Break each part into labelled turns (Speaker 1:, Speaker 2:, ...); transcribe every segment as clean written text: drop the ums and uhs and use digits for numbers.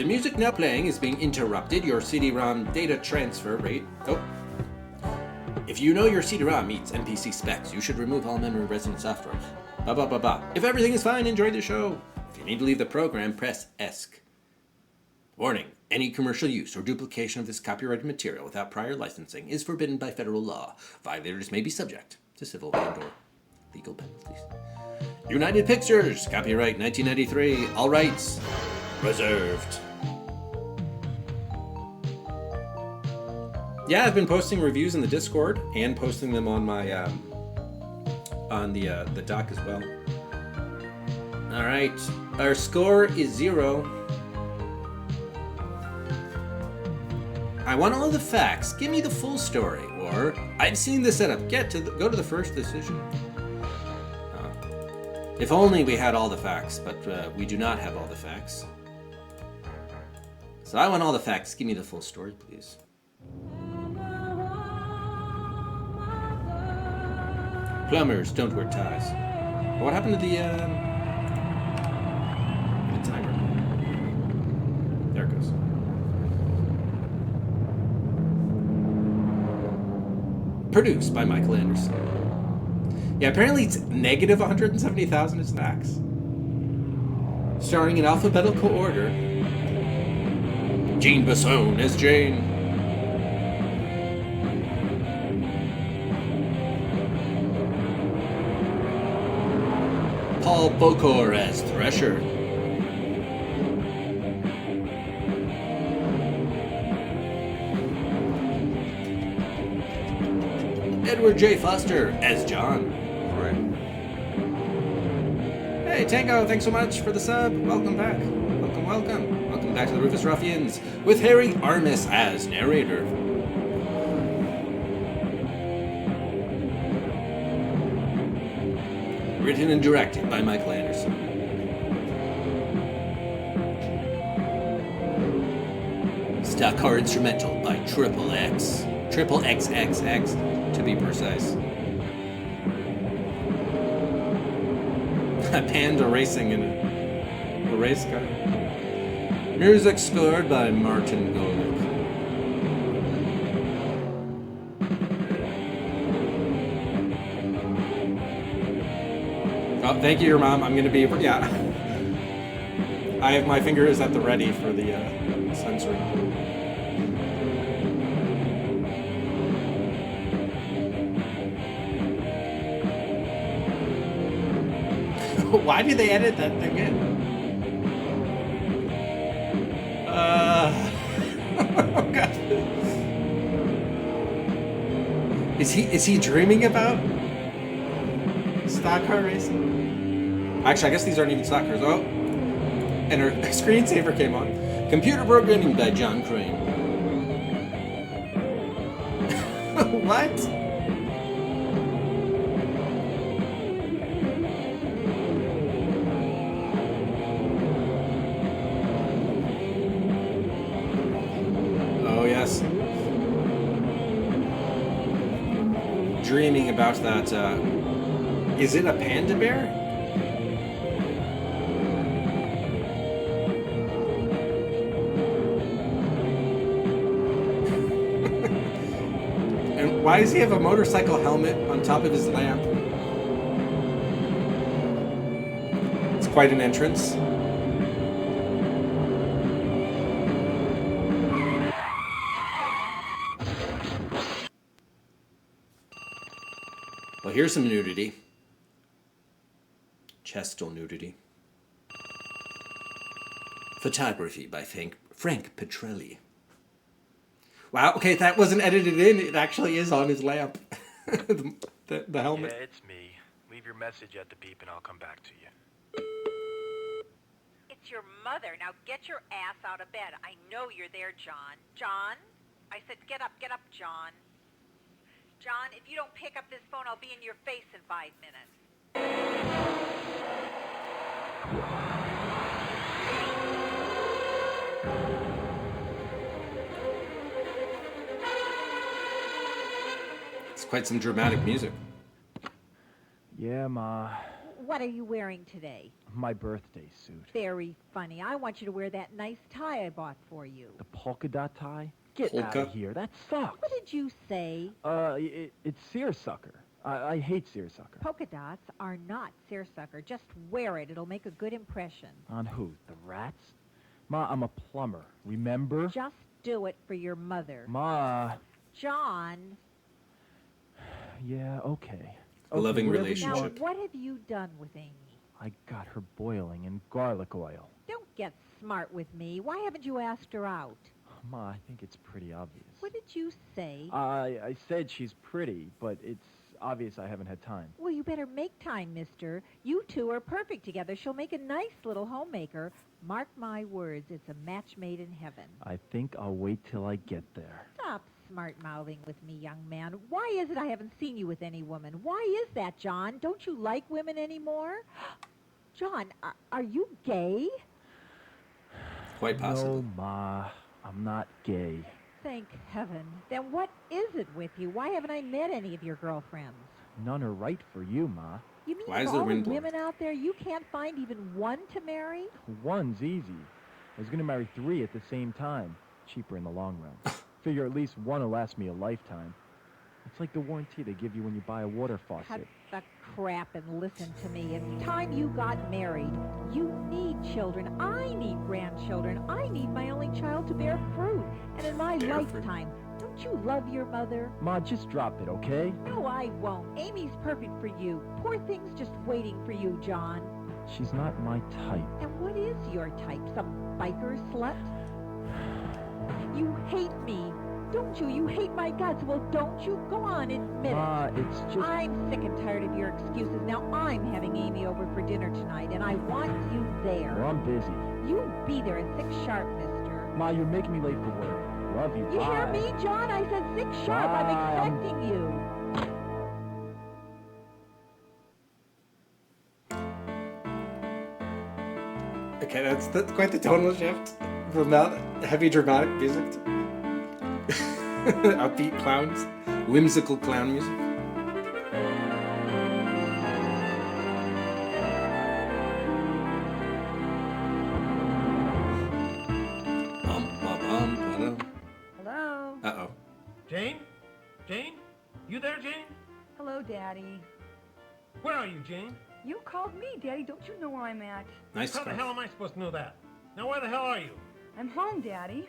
Speaker 1: The music now playing is being interrupted. Your CD-ROM data transfer rate... Oh. If you know your CD-ROM meets MPC specs, you should remove all memory resident software. If everything is fine, enjoy the show. If you need to leave the program, press ESC. Warning. Any commercial use or duplication of this copyrighted material without prior licensing is forbidden by federal law. Violators may be subject to civil and/or legal penalties. United Pixtures, copyright 1993, all rights reserved. Yeah, I've been posting reviews in the Discord and posting them on my on the doc as well. All right, our score is 0. I want all the facts. Give me the full story. Or I've seen the setup. Go to the first decision. If only we had all the facts, but we do not have all the facts. So I want all the facts. Give me the full story, please. Plumbers don't wear ties. What happened to the timer? There it goes. Produced by Michael Anderson. Yeah, apparently it's negative 170,000 is max. Starring in alphabetical order. Jean Basson as Jane. Paul Bocor as Thresher. Edward J. Foster as John.
Speaker 2: Right.
Speaker 1: Hey, Tango, thanks so much for the sub. Welcome back. Welcome. Welcome back to the Rufus Ruffians with Harry Armis as narrator. Written and directed by Michael Anderson. Stock car instrumental by Triple XXX, to be precise. A panda racing in a race car. Music scored by Martin Golick. Oh, thank you, your mom. I'm going to be... Yeah. I have my fingers at the ready for the censoring. Why did they edit that thing in? Oh God. Is he dreaming about stock car racing? Actually, I guess these aren't even stock cars. Oh, and her screensaver came on. Computer programming by John Crane. What? Dreaming about that, is it a panda bear? And why does he have a motorcycle helmet on top of his lamp? It's quite an entrance. Well, here's some nudity. Chestal nudity. Photography by Frank Petrelli. Wow, okay, that wasn't edited in. It actually is on his lamp. the helmet.
Speaker 3: Yeah, it's me. Leave your message at the beep and I'll come back to you.
Speaker 4: It's your mother. Now get your ass out of bed. I know you're there, John. John? I said get up, John. John, if you don't pick up this phone, I'll be in your face in 5 minutes.
Speaker 1: It's quite some dramatic music.
Speaker 3: Yeah, Ma.
Speaker 4: What are you wearing today?
Speaker 2: My birthday suit.
Speaker 4: Very funny. I want you to wear that nice tie I bought for you.
Speaker 2: The polka dot tie? Get out
Speaker 1: Polka?
Speaker 2: of here. That sucks.
Speaker 4: What did you say?
Speaker 2: It's seersucker. I hate seersucker.
Speaker 4: Polka dots are not seersucker. Just wear it. It'll make a good impression.
Speaker 2: On who? The rats? Ma, I'm a plumber. Remember?
Speaker 4: Just do it for your mother.
Speaker 2: Ma.
Speaker 4: John.
Speaker 2: Yeah, okay.
Speaker 1: A loving
Speaker 2: whatever you
Speaker 1: relationship.
Speaker 4: Now,
Speaker 2: want.
Speaker 4: what have you done with Amy?
Speaker 2: I got her boiling in garlic oil.
Speaker 4: Don't get smart with me. Why haven't you asked her out?
Speaker 2: Ma, I think it's pretty obvious.
Speaker 4: What did you say?
Speaker 2: I said she's pretty, but it's obvious I haven't had time.
Speaker 4: Well, you better make time, mister. You two are perfect together. She'll make a nice little homemaker. Mark my words, it's a match made in heaven.
Speaker 2: I think I'll wait till I get there.
Speaker 4: Stop smart-mouthing with me, young man. Why is it I haven't seen you with any woman? Why is that, John? Don't you like women anymore? John, are you gay?
Speaker 1: Quite possibly.
Speaker 2: No, Ma, I'm not gay.
Speaker 4: Thank heaven. Then what is it with you? Why haven't I met any of your girlfriends?
Speaker 2: None are right for you, Ma.
Speaker 4: You mean
Speaker 1: Why
Speaker 4: of
Speaker 1: is the
Speaker 4: all the
Speaker 1: wind blowing?
Speaker 4: women out there, you can't find even one to marry?
Speaker 2: One's easy. I was gonna marry 3 at the same time. Cheaper in the long run. Figure at least one will last me a lifetime. It's like the warranty they give you when you buy a water
Speaker 4: Cut
Speaker 2: faucet.
Speaker 4: the crap and listen to me. It's time you got married. You need children. I need grandchildren. I need my only child to bear fruit. And in my
Speaker 1: Bear fruit.
Speaker 4: lifetime, don't you love your mother?
Speaker 2: Ma, just drop it, okay?
Speaker 4: No, I won't. Amy's perfect for you. Poor thing's just waiting for you, John.
Speaker 2: She's not my type.
Speaker 4: And what is your type? Some biker slut? You hate me. Don't you? You hate my guts. Well, don't you? Go on, admit it.
Speaker 2: Ma, it's just...
Speaker 4: I'm sick and tired of your excuses. Now I'm having Amy over for dinner tonight, and I want you there.
Speaker 2: Well, I'm busy.
Speaker 4: You be there at 6 sharp, mister.
Speaker 2: Ma, you're making me late for work. Love you.
Speaker 4: You hear
Speaker 2: Bye.
Speaker 4: me, John? I said 6 sharp.
Speaker 2: Bye.
Speaker 4: I'm expecting you.
Speaker 1: Okay, that's quite the tonal shift from that heavy dramatic music to upbeat clowns, whimsical clown music.
Speaker 5: Hello?
Speaker 1: Uh-oh.
Speaker 3: Jane? Jane? You there, Jane?
Speaker 5: Hello, Daddy.
Speaker 3: Where are you, Jane?
Speaker 5: You called me, Daddy. Don't you know where I'm at?
Speaker 1: Nice
Speaker 3: How the
Speaker 1: scarf.
Speaker 3: hell am I supposed to know that? Now, where the hell are you?
Speaker 5: I'm home, Daddy.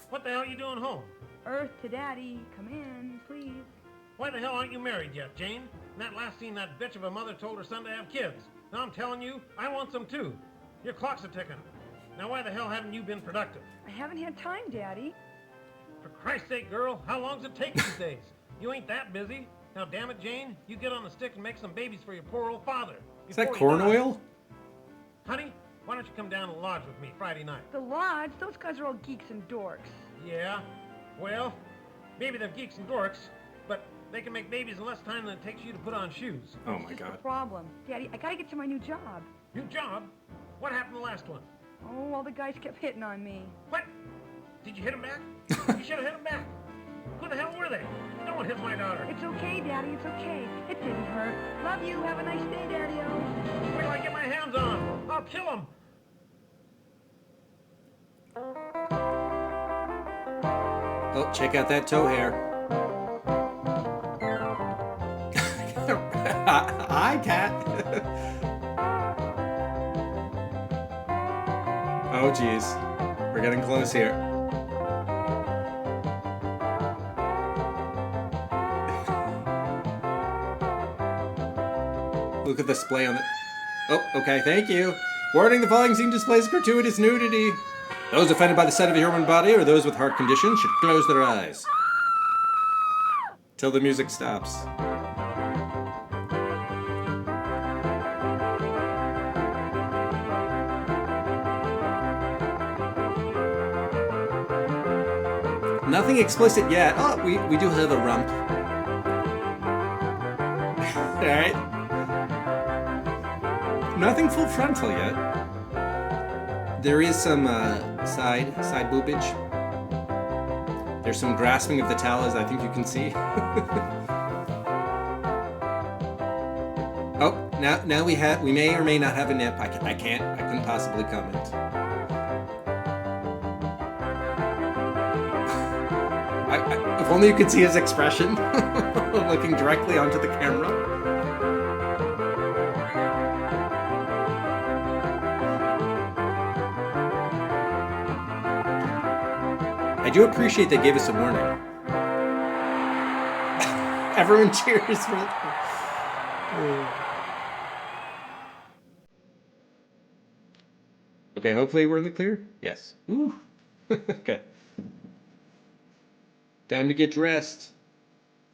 Speaker 3: What the hell are you doing home?
Speaker 5: Earth to Daddy. Come in, please.
Speaker 3: Why the hell aren't you married yet, Jane? In that last scene, that bitch of a mother told her son to have kids. Now I'm telling you, I want some too. Your clock's a ticking. Now why the hell haven't you been productive?
Speaker 5: I haven't had time, Daddy.
Speaker 3: For Christ's sake, girl, how long's it take these days? You ain't that busy. Now, damn it, Jane, you get on the stick and make some babies for your poor old father.
Speaker 1: Is that
Speaker 3: before he
Speaker 1: corn
Speaker 3: dies.
Speaker 1: oil?
Speaker 3: Honey, why don't you come down and lodge with me Friday night?
Speaker 5: The Lodge, those guys are all geeks and dorks.
Speaker 3: Yeah, well, maybe they're geeks and dorks, but they can make babies in less time than it takes you to put on shoes.
Speaker 1: Oh
Speaker 5: That's
Speaker 1: my
Speaker 5: just
Speaker 1: god.
Speaker 5: the problem. Daddy, I gotta get to my new job.
Speaker 3: New job? What happened to the last one?
Speaker 5: Oh, all the guys kept hitting on me.
Speaker 3: What? Did you hit him back? You should have hit him back. Who the hell were they? No one hit my daughter.
Speaker 5: It's okay, Daddy, it's okay. It didn't hurt. Love you. Have a nice day, Daddy-o.
Speaker 3: Wait till I get my hands on him. I'll kill him.
Speaker 1: Oh, check out that toe hair. Hi, cat. Oh, geez. We're getting close here. Look at the display on the... Oh, okay, thank you. Warning, the following scene displays gratuitous nudity. Those offended by the sight of a human body or those with heart conditions should close their eyes. Till the music stops. Nothing explicit yet. Oh, we do have a rump. Alright. Nothing full frontal yet. There is some side boobage. There's some grasping of the towel, as I think you can see. Oh, Now we may or may not have a nip. I couldn't possibly comment. If only you could see his expression, looking directly onto the camera. I do appreciate they gave us a warning. Everyone cheers for. Okay, hopefully we're in the clear. Yes. Ooh. Okay. Time to get dressed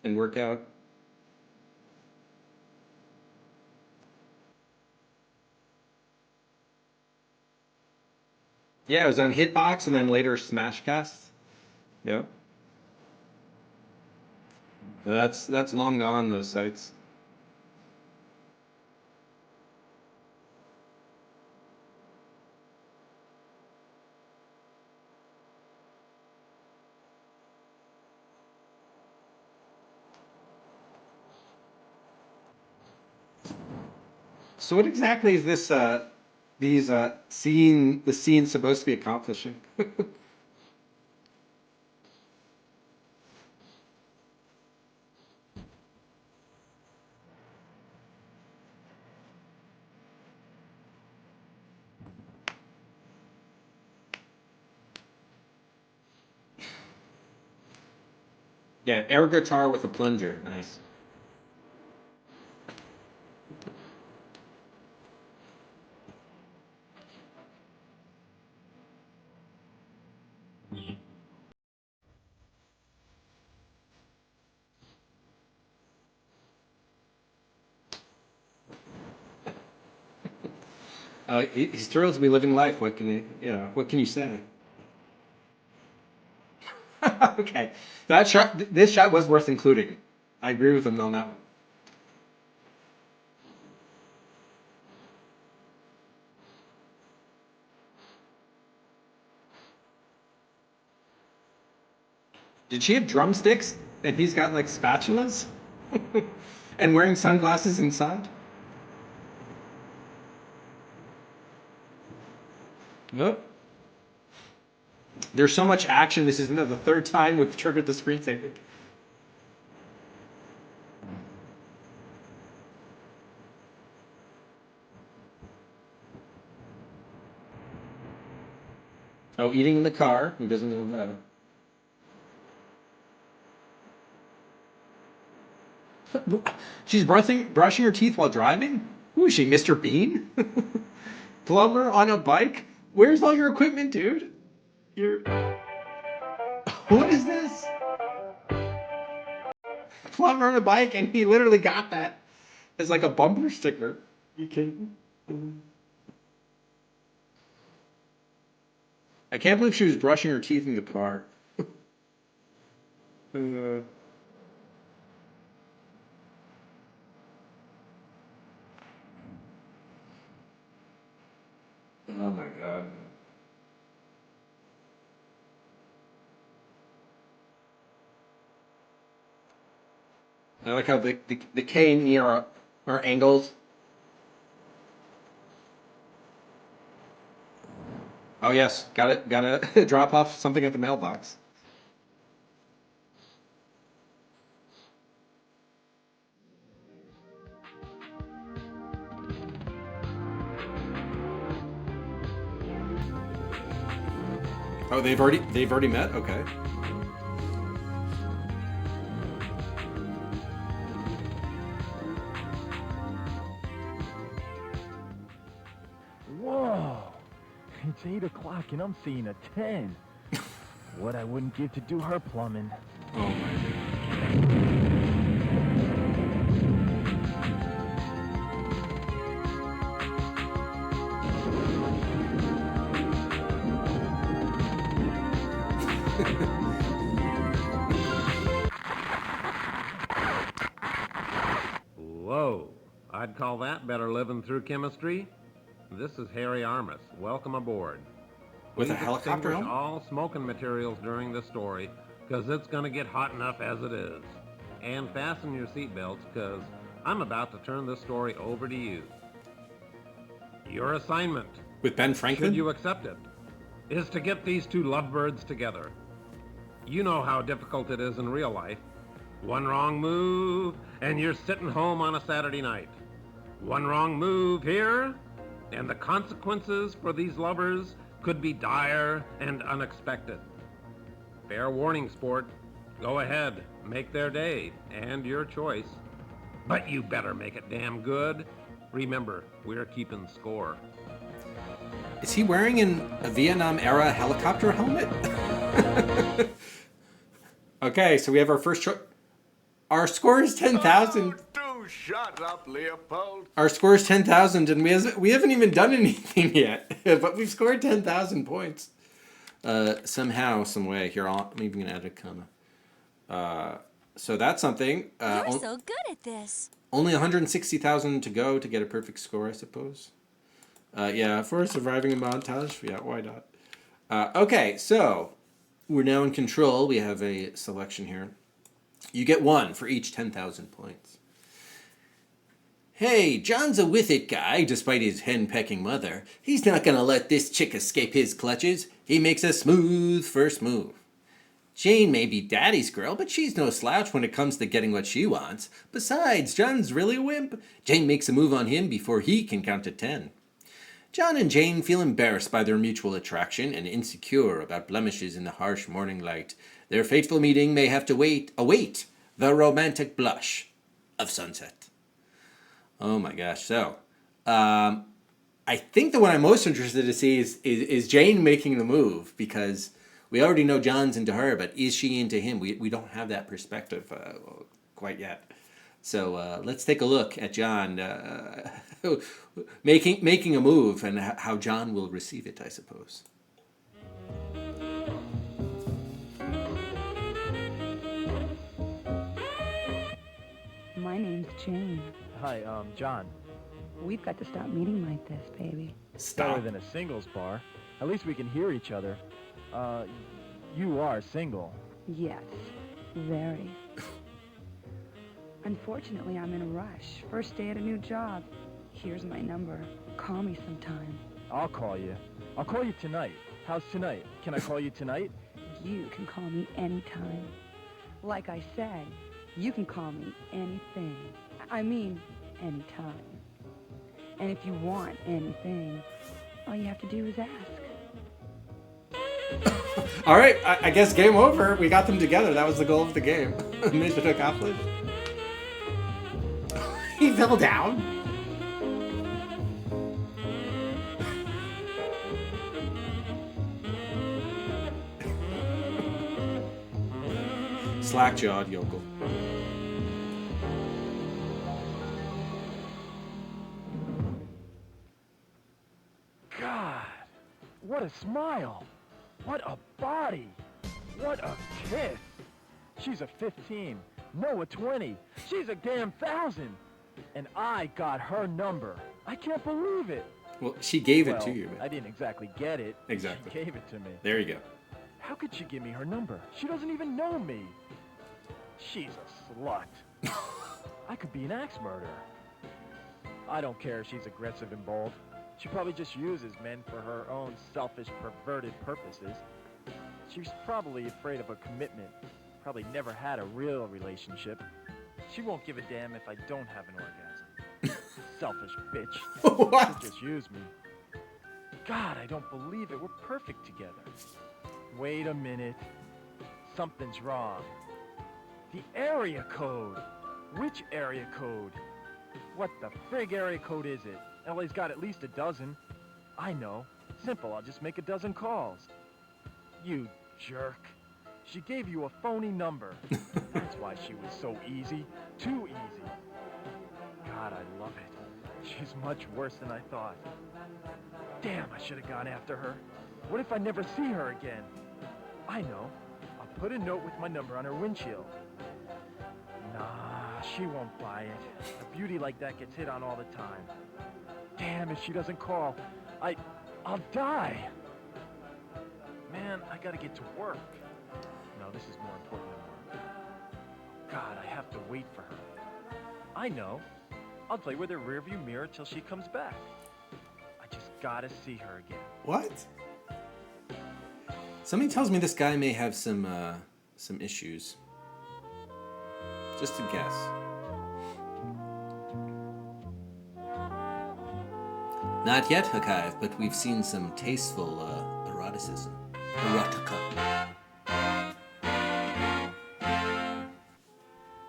Speaker 1: and work out. Yeah, it was on Hitbox and then later Smashcast. Yep. That's long gone, those sites. So what exactly is this the scene supposed to be accomplishing? Yeah, air guitar with a plunger. Nice. He's thrilled to be living life. What can what can you say? Okay, this shot was worth including. I agree with him on that one. Did she have drumsticks and he's got like spatulas? And wearing sunglasses inside? Yep. There's so much action. This is the third time we've triggered the screensaver. Oh, eating in the car. Who doesn't know that? She's brushing her teeth while driving? Who is she, Mr. Bean? Plumber on a bike? Where's all your equipment, dude? You're... What is this? Plumber on a bike, and he literally got that as like a bumper sticker. You kidding? I can't believe she was brushing her teeth in the car. Oh my god. I like how the K and E are angles. Oh yes, gotta drop off something at the mailbox. Oh, they've already met? Okay.
Speaker 2: Whoa! It's 8 o'clock and I'm seeing a 10. What I wouldn't give to do her plumbing.
Speaker 1: Oh my.
Speaker 3: Whoa, I'd call that better living through chemistry. This is Harry Armis. Welcome aboard.
Speaker 1: With a
Speaker 3: Please
Speaker 1: helicopter
Speaker 3: extinguish
Speaker 1: helmet?
Speaker 3: all smoking materials during this story, because it's going to get hot enough as it is. And fasten your seatbelts, because I'm about to turn this story over to you. Your assignment,
Speaker 1: With Ben Franklin?
Speaker 3: should you accept it, is to get these two lovebirds together. You know how difficult it is in real life. One wrong move, and you're sitting home on a Saturday night. One wrong move here, and the consequences for these lovers could be dire and unexpected. Fair warning, sport. Go ahead, make their day, and your choice. But you better make it damn good. Remember, we're keeping score.
Speaker 1: Is he wearing a Vietnam-era helicopter helmet? Okay, so we have our first our score is 10,000.
Speaker 6: Oh, do shut up, Leopold.
Speaker 1: Our score is 10,000, and we haven't even done anything yet. But we've scored 10,000 points. Somehow, some way. Here, I'm even going to add a comma. So that's something.
Speaker 7: You're so good at this.
Speaker 1: Only 160,000 to go to get a perfect score, I suppose. Yeah, for surviving a montage. Yeah, why not? Okay, so we're now in control. We have a selection here. You get 1 for each 10,000 points. Hey, John's a with-it guy, despite his hen-pecking mother. He's not gonna let this chick escape his clutches. He makes a smooth first move. Jane may be daddy's girl, but she's no slouch when it comes to getting what she wants. Besides, John's really a wimp. Jane makes a move on him before he can count to 10. John and Jane feel embarrassed by their mutual attraction and insecure about blemishes in the harsh morning light. Their fateful meeting may have to await the romantic blush of sunset. Oh my gosh. So, I think the one I'm most interested to see is Jane making the move, because we already know John's into her, but is she into him? We don't have that perspective quite yet. So let's take a look at John making a move and how John will receive it, I suppose.
Speaker 5: My name's Jane.
Speaker 2: Hi, John.
Speaker 5: We've got to stop meeting like this, baby.
Speaker 2: Better than a singles bar. At least we can hear each other. You are single.
Speaker 5: Yes, very. Unfortunately, I'm in a rush. First day at a new job. Here's my number. Call me sometime.
Speaker 2: I'll call you. I'll call you tonight. How's tonight? Can I call you tonight?
Speaker 5: You can call me anytime. Like I said, you can call me anything. I mean, anytime. And if you want anything, all you have to do is ask.
Speaker 1: All right, I guess game over. We got them together. That was the goal of the game. Mission accomplished. He fell down. Slack-jawed yokel.
Speaker 2: God, what a smile. What a body. What a kiss. She's a 15. No, a 20. She's a damn 1,000. And I got her number. I can't believe it.
Speaker 1: Well, she gave it to you.
Speaker 2: I didn't exactly get it.
Speaker 1: Exactly.
Speaker 2: She gave it to me.
Speaker 1: There you go.
Speaker 2: How could she give me her number? She doesn't even know me. She's a slut. I could be an axe murderer. I don't care if she's aggressive and bold. She probably just uses men for her own selfish, perverted purposes. She's probably afraid of a commitment. Probably never had a real relationship. She won't give a damn if I don't have an orgasm. Selfish bitch.
Speaker 1: What?
Speaker 2: She just used me. God, I don't believe it. We're perfect together. Wait a minute. Something's wrong. The area code. Which area code? What the frig area code is it? LA's got at least a dozen. I know. Simple, I'll just make a dozen calls. You jerk. She gave you a phony number. That's why she was so easy. Too easy. God, I love it. She's much worse than I thought. Damn, I should have gone after her. What if I never see her again? I know. I'll put a note with my number on her windshield. Nah, she won't buy it. A beauty like that gets hit on all the time. Damn, if she doesn't call, I'll die. Man, I gotta get to work. No, this is more important than work. God, I have to wait for her. I know. I'll play with her rearview mirror till she comes back. I just gotta see her again.
Speaker 1: What? Something tells me this guy may have some issues. Just a guess. Not yet, Hakaev, but we've seen some tasteful eroticism. Erotica.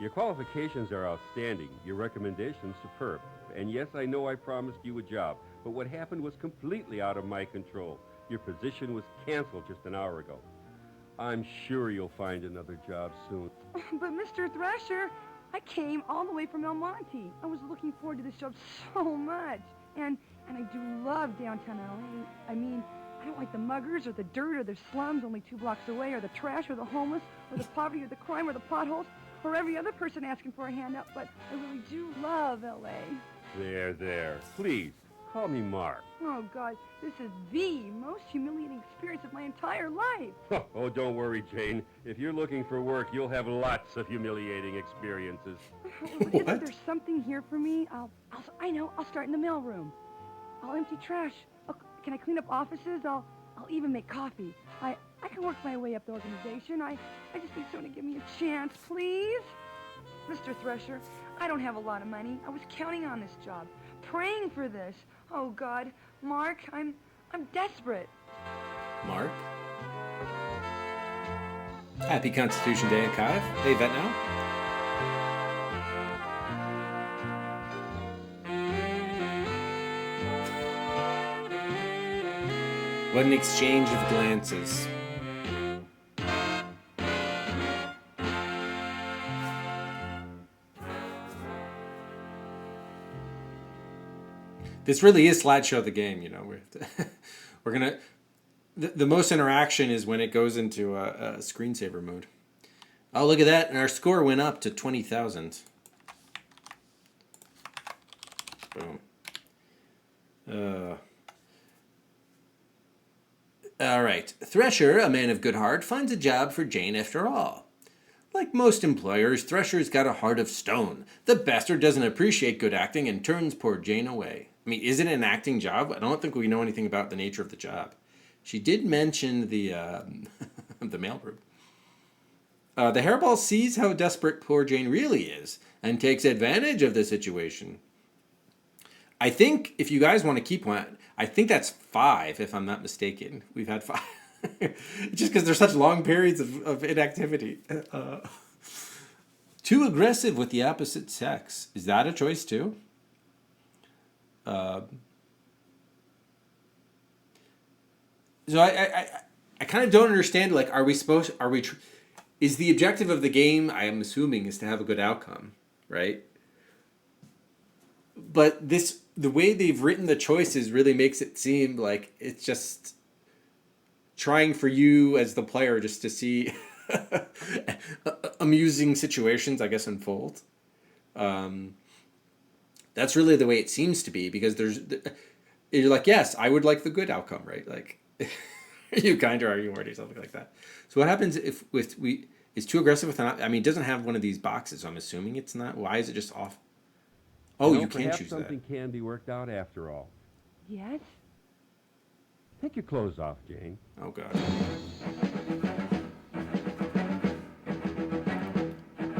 Speaker 8: Your qualifications are outstanding. Your recommendations superb. And yes, I know I promised you a job, but what happened was completely out of my control. Your position was canceled just an hour ago. I'm sure you'll find another job soon.
Speaker 5: But Mr. Thrasher, I came all the way from El Monte. I was looking forward to this job so much. And I do love downtown LA. I mean, I don't like the muggers or the dirt or the slums only 2 blocks away, or the trash or the homeless or the poverty or the crime or the potholes or every other person asking for a handout, but I really do love LA.
Speaker 8: There. Please, call me Mark.
Speaker 5: Oh, God, this is the most humiliating experience of my entire life.
Speaker 8: Oh, don't worry, Jane. If you're looking for work, you'll have lots of humiliating experiences.
Speaker 5: Isn't there something here for me? I know, I'll start in the mailroom. I'll empty trash. Can I clean up offices? I'll even make coffee. I can work my way up the organization. I just need someone to give me a chance, please. Mr. Thresher, I don't have a lot of money. I was counting on this job, praying for this. Oh, God. Mark, I'm desperate.
Speaker 1: Mark? Happy Constitution Day, Hakaev. Hey, vet now? What an exchange of glances. This really is slideshow the game, you know. We're gonna. The most interaction is when it goes into a screensaver mode. Oh, look at that! And our score went up to 20,000. Boom. All right. Thresher, a man of good heart, finds a job for Jane after all. Like most employers, Thresher's got a heart of stone. The bastard doesn't appreciate good acting and turns poor Jane away. I mean, is it an acting job? I don't think we know anything about the nature of the job. She did mention the the mailroom. The hairball sees how desperate poor Jane really is and takes advantage of the situation. I think if you guys want to keep one, I think that's 5, if I'm not mistaken. We've had 5. Just because there's such long periods of inactivity. Too aggressive with the opposite sex. Is that a choice too? So I kind of don't understand, like, is the objective of the game, I am assuming, is to have a good outcome, right? But the way they've written the choices really makes it seem like it's just trying for you as the player just to see amusing situations, I guess, unfold. That's really the way it seems to be, because you're like, yes, I would like the good outcome, right? Like, you kind of are, you already, something like that. So what happens if is too aggressive with an, I mean, it doesn't have one of these boxes, so I'm assuming it's not. Why is it just off? Oh, you can choose that.
Speaker 8: Something can be worked out after all.
Speaker 5: Yes?
Speaker 8: Take your clothes off, Jane.
Speaker 1: Oh, God.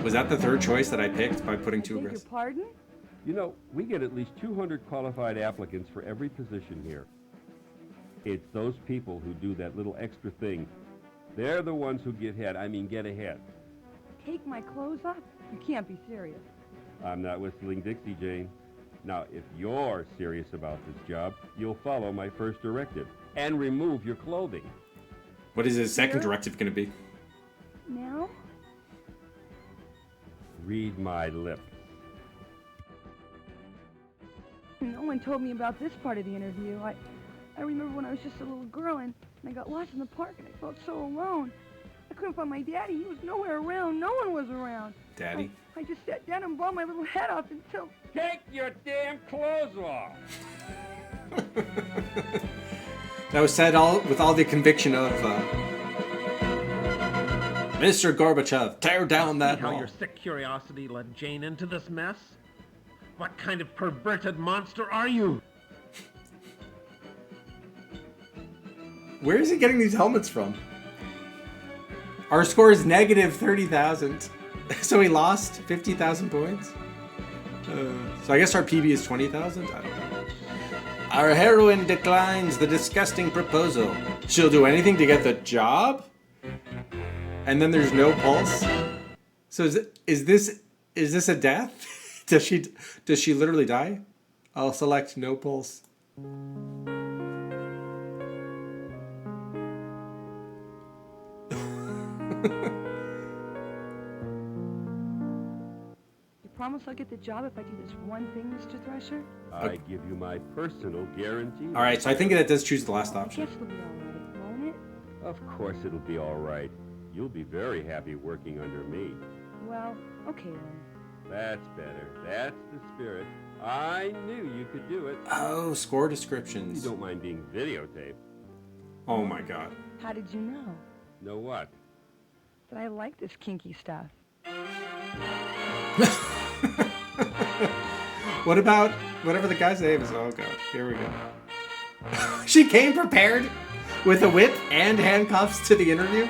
Speaker 1: Was that the third choice that I picked by putting too aggressive?
Speaker 5: Your pardon?
Speaker 8: You know, we get at least 200 qualified applicants for every position here. It's those people who do that little extra thing. They're the ones who get ahead.
Speaker 5: Take my clothes off? You can't be serious.
Speaker 8: I'm not whistling Dixie, Jane. Now, if you're serious about this job, you'll follow my first directive and remove your clothing.
Speaker 1: What is his second directive going to be?
Speaker 5: Now?
Speaker 8: Read my lips.
Speaker 5: No one told me about this part of the interview. I remember when I was just a little girl and I got lost in the park and I felt so alone. I couldn't find my daddy. He was nowhere around. No one was around.
Speaker 1: Daddy?
Speaker 5: I just sat down and bawled my little head off until...
Speaker 8: Take your damn clothes off!
Speaker 1: That was said with all the conviction of Mr. Gorbachev. Tear down that
Speaker 3: How
Speaker 1: wall.
Speaker 3: your sick curiosity led Jane into this mess? What kind of perverted monster are you?
Speaker 1: Where is he getting these helmets from? Our score is negative 30,000. So he lost 50,000 points? So I guess our PB is 20,000? I don't know. Our heroine declines the disgusting proposal. She'll do anything to get the job? And then there's no pulse? So is this a death? Does she literally die? I'll select no pulse.
Speaker 5: You promise I'll get the job if I do this one thing, Mr. Thresher?
Speaker 8: I give you my personal guarantee.
Speaker 1: All right, so I think that does choose the last
Speaker 5: I
Speaker 1: option.
Speaker 5: guess it'll be all right, won't it?
Speaker 8: Of course it'll be all right. You'll be very happy working under me.
Speaker 5: Well, okay then.
Speaker 8: That's better. That's the spirit. I knew you could do it.
Speaker 1: Oh, score
Speaker 8: You
Speaker 1: descriptions.
Speaker 8: don't mind being videotaped.
Speaker 1: Oh my god.
Speaker 5: How did you know
Speaker 8: Know what?
Speaker 5: that I like this kinky stuff?
Speaker 1: What about whatever the guy's name is? Oh god, here we go. She came prepared with a whip and handcuffs to the interview.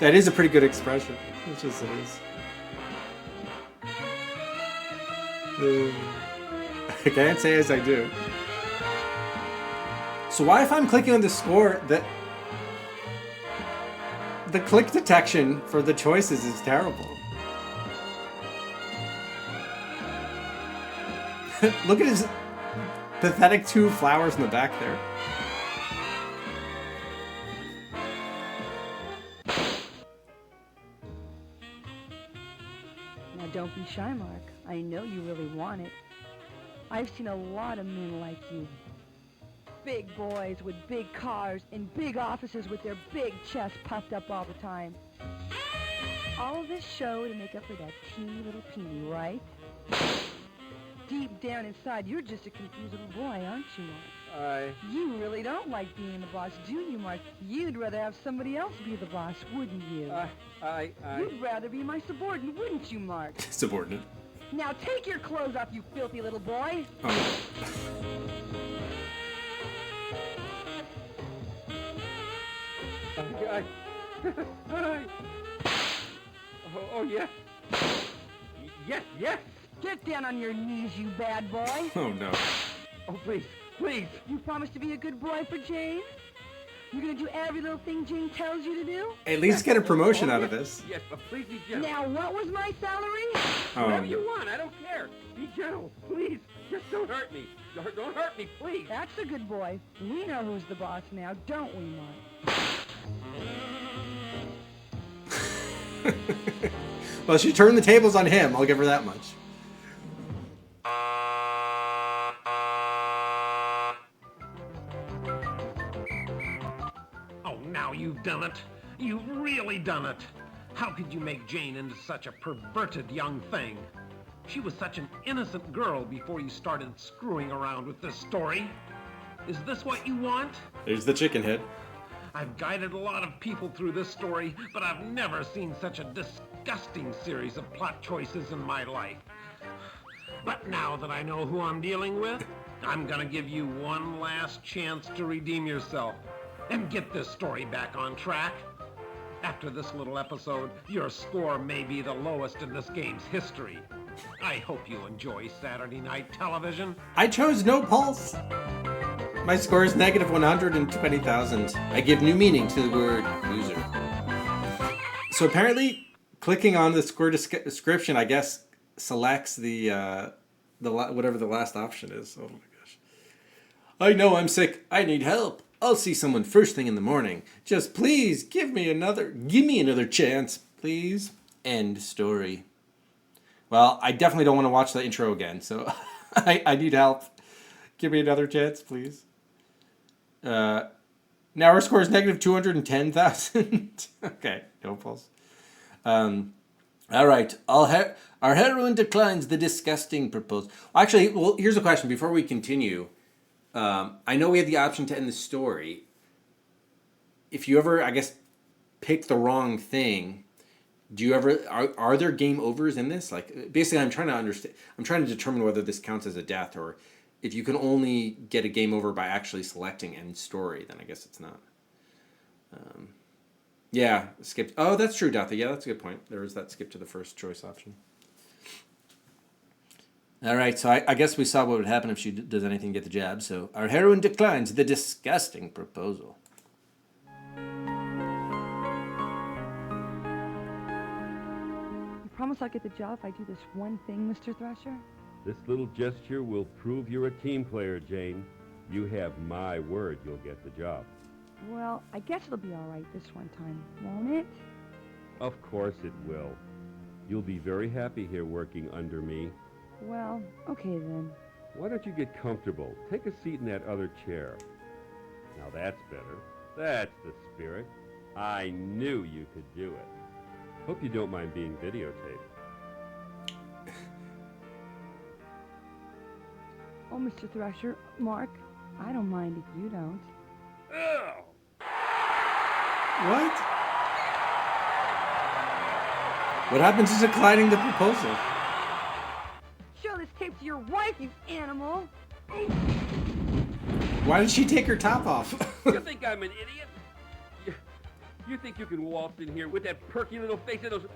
Speaker 1: That is a pretty good expression. It's just it is. I can't say as I do. So why if I'm clicking on the score that the click detection for the choices is terrible. Look at his pathetic 2 flowers in the back there.
Speaker 5: Now don't be shy, Mark. I know you really want it. I've seen a lot of men like you. Big boys with big cars and big offices with their big chests puffed up all the time. All of this show to make up for that teeny little peeny, right? Deep down inside, you're just a confused little boy, aren't you, Mark? You really don't like being the boss, do you, Mark? You'd rather have somebody else be the boss, wouldn't you? You'd rather be my subordinate, wouldn't you, Mark?
Speaker 1: Subordinate.
Speaker 5: Now take your clothes off, you filthy little boy.
Speaker 1: Oh.
Speaker 8: Oh, yes. Yes, yes.
Speaker 5: Get down on your knees, you bad boy.
Speaker 1: Oh no.
Speaker 8: Oh, please, please.
Speaker 5: You promise to be a good boy for Jane? You're gonna do every little thing Jane tells you to do?
Speaker 1: At least get a promotion out of this.
Speaker 8: Yes, but please be gentle.
Speaker 5: Now, what was my salary?
Speaker 8: Whatever you want, I don't care. Be gentle, please. Just don't hurt me. Don't hurt me, please.
Speaker 5: That's a good boy. We know who's the boss now, don't we, Mark?
Speaker 1: Well, she turned the tables on him. I'll give her that much.
Speaker 3: Oh, now you've done it. You've really done it. How could you make Jane into such a perverted young thing? She was such an innocent girl before you started screwing around with this story. Is this what you want?
Speaker 1: There's the chicken head.
Speaker 3: I've guided a lot of people through this story, but I've never seen such a disgusting series of plot choices in my life. But now that I know who I'm dealing with, I'm gonna give you one last chance to redeem yourself and get this story back on track. After this little episode, your score may be the lowest in this game's history. I hope you enjoy Saturday night television.
Speaker 1: I chose no pulse. My score is negative 120,000. I give new meaning to the word loser. So apparently, clicking on the score description, I guess, selects the whatever the last option is. Oh my gosh. I know I'm sick. I need help. I'll see someone first thing in the morning. Just please give me another chance, please. End story. Well, I definitely don't want to watch the intro again, so I need help. Give me another chance, please. Now our score is negative 210,000. Okay, no pulse. All right. Our heroine declines the disgusting proposal. Actually, well, here's a question before we continue. I know we had the option to end the story. If you ever, I guess, pick the wrong thing, Do you ever are there game overs in this? Like basically, I'm trying to understand. I'm trying to determine whether this counts as a death or if you can only get a game over by actually selecting end story. Then I guess it's not. Yeah, skip. Oh, that's true, Datha. Yeah, that's a good point. There is that skip to the first choice option. All right, so I guess we saw what would happen if she does anything to get the jab. So our heroine declines the disgusting proposal.
Speaker 5: You promise I'll get the job if I do this one thing, Mr. Thrasher?
Speaker 8: This little gesture will prove you're a team player, Jane. You have my word you'll get the job.
Speaker 5: Well, I guess it'll be all right this one time, won't it?
Speaker 8: Of course it will. You'll be very happy here working under me.
Speaker 5: Well, okay then.
Speaker 8: Why don't you get comfortable? Take a seat in that other chair. Now that's better. That's the spirit. I knew you could do it. Hope you don't mind being videotaped.
Speaker 5: Oh, Mr. Thrasher, Mark, I don't mind if you don't.
Speaker 8: Ugh!
Speaker 1: What? What happened to declining the proposal?
Speaker 5: Show this tape to your wife, you animal!
Speaker 1: Why did she take her top off?
Speaker 8: You think I'm an idiot? You think you can waltz in here with that perky little face and those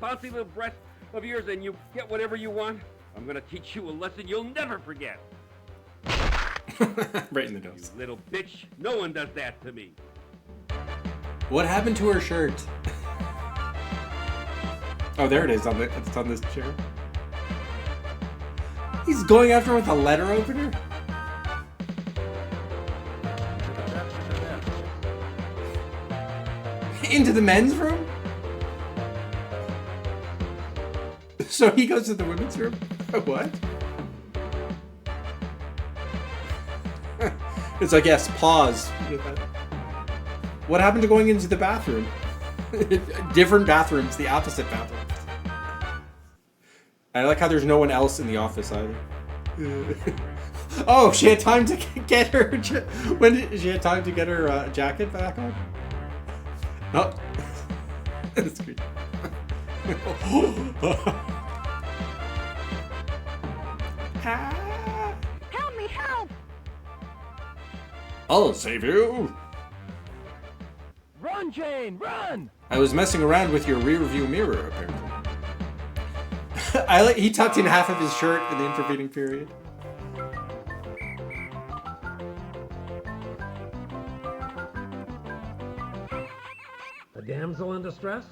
Speaker 8: bouncy little breasts of yours and you get whatever you want? I'm gonna teach you a lesson you'll never forget.
Speaker 1: Right in the
Speaker 8: You
Speaker 1: nose.
Speaker 8: little bitch. No one does that to me.
Speaker 1: What happened to her shirt? Oh, there it is. It's on this chair. He's going after her with a letter opener? Into the men's room? So he goes to the women's room? What? It's like, yes, pause. What happened to going into the bathroom? Different bathrooms, the opposite bathrooms. I like how there's no one else in the office either. Oh, she had time to get her. When did she had time to get her jacket back on? Oh, that's good.
Speaker 5: Help me, help!
Speaker 1: I'll save you.
Speaker 2: Run, Jane, run!
Speaker 1: I was messing around with your rear view mirror, apparently. He tucked in half of his shirt in the intervening period.
Speaker 3: A damsel in distress?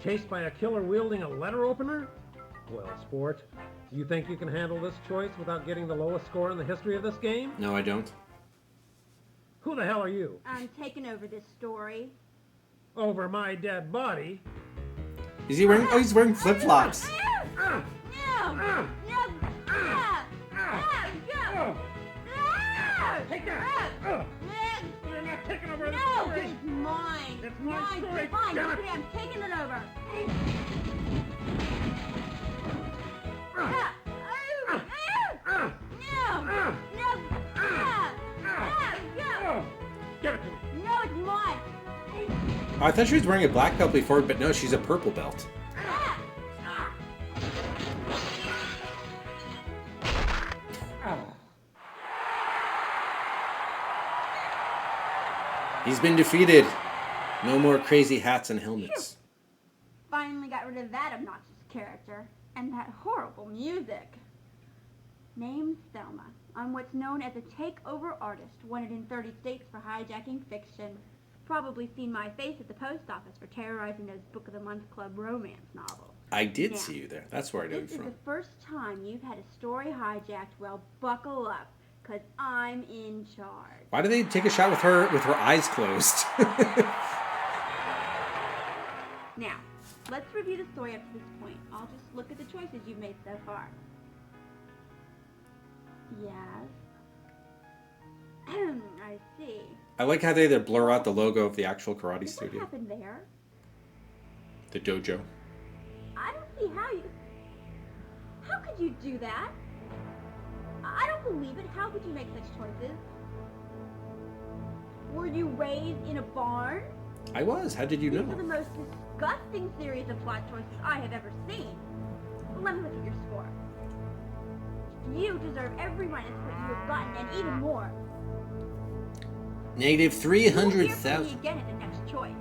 Speaker 3: Chased by a killer wielding a letter opener? Well, sport, do you think you can handle this choice without getting the lowest score in the history of this game?
Speaker 1: No, I don't.
Speaker 3: Who the hell are you?
Speaker 9: I'm taking over this story.
Speaker 3: Over my dead body?
Speaker 1: Is he wearing? Oh, he's wearing flip flops.
Speaker 9: No! No!
Speaker 3: Take that! You're not taking over the
Speaker 9: No,
Speaker 3: story!
Speaker 9: it's mine.
Speaker 3: It's my story,
Speaker 9: Fine,
Speaker 3: damn it.
Speaker 9: okay, I'm taking it over.
Speaker 3: Give it to me!
Speaker 9: No, it's mine.
Speaker 1: I thought she was wearing a black belt before, but no, she's a purple belt. He's been defeated. No more crazy hats and helmets.
Speaker 9: Finally got rid of that obnoxious character. And that horrible music. Name's Thelma. I'm what's known as a takeover artist, wanted in 30 states for hijacking fiction. Probably seen my face at the post office for terrorizing those Book of the Month Club romance novels.
Speaker 1: I did
Speaker 9: Now,
Speaker 1: see you there. That's where I knew you
Speaker 9: This is
Speaker 1: from.
Speaker 9: the first time you've had a story hijacked. Well, buckle up, because I'm in charge.
Speaker 1: Why do they take a shot with her eyes closed?
Speaker 9: Now, let's review the story up to this point. I'll just look at the choices you've made so far. Yes. I see.
Speaker 1: I like how they blur out the logo of the actual karate
Speaker 9: What
Speaker 1: studio.
Speaker 9: happened there?
Speaker 1: The dojo.
Speaker 9: I don't see how you... How could you do that? I don't believe it. How could you make such choices? Were you raised in a barn?
Speaker 1: I was. How did you
Speaker 9: These are
Speaker 1: know?
Speaker 9: the most disgusting series of plot choices I have ever seen. Let me look at your score. You deserve every minus what you have gotten and even more.
Speaker 1: Negative
Speaker 9: You will hear from me
Speaker 1: 300,000.
Speaker 9: again at the next choice.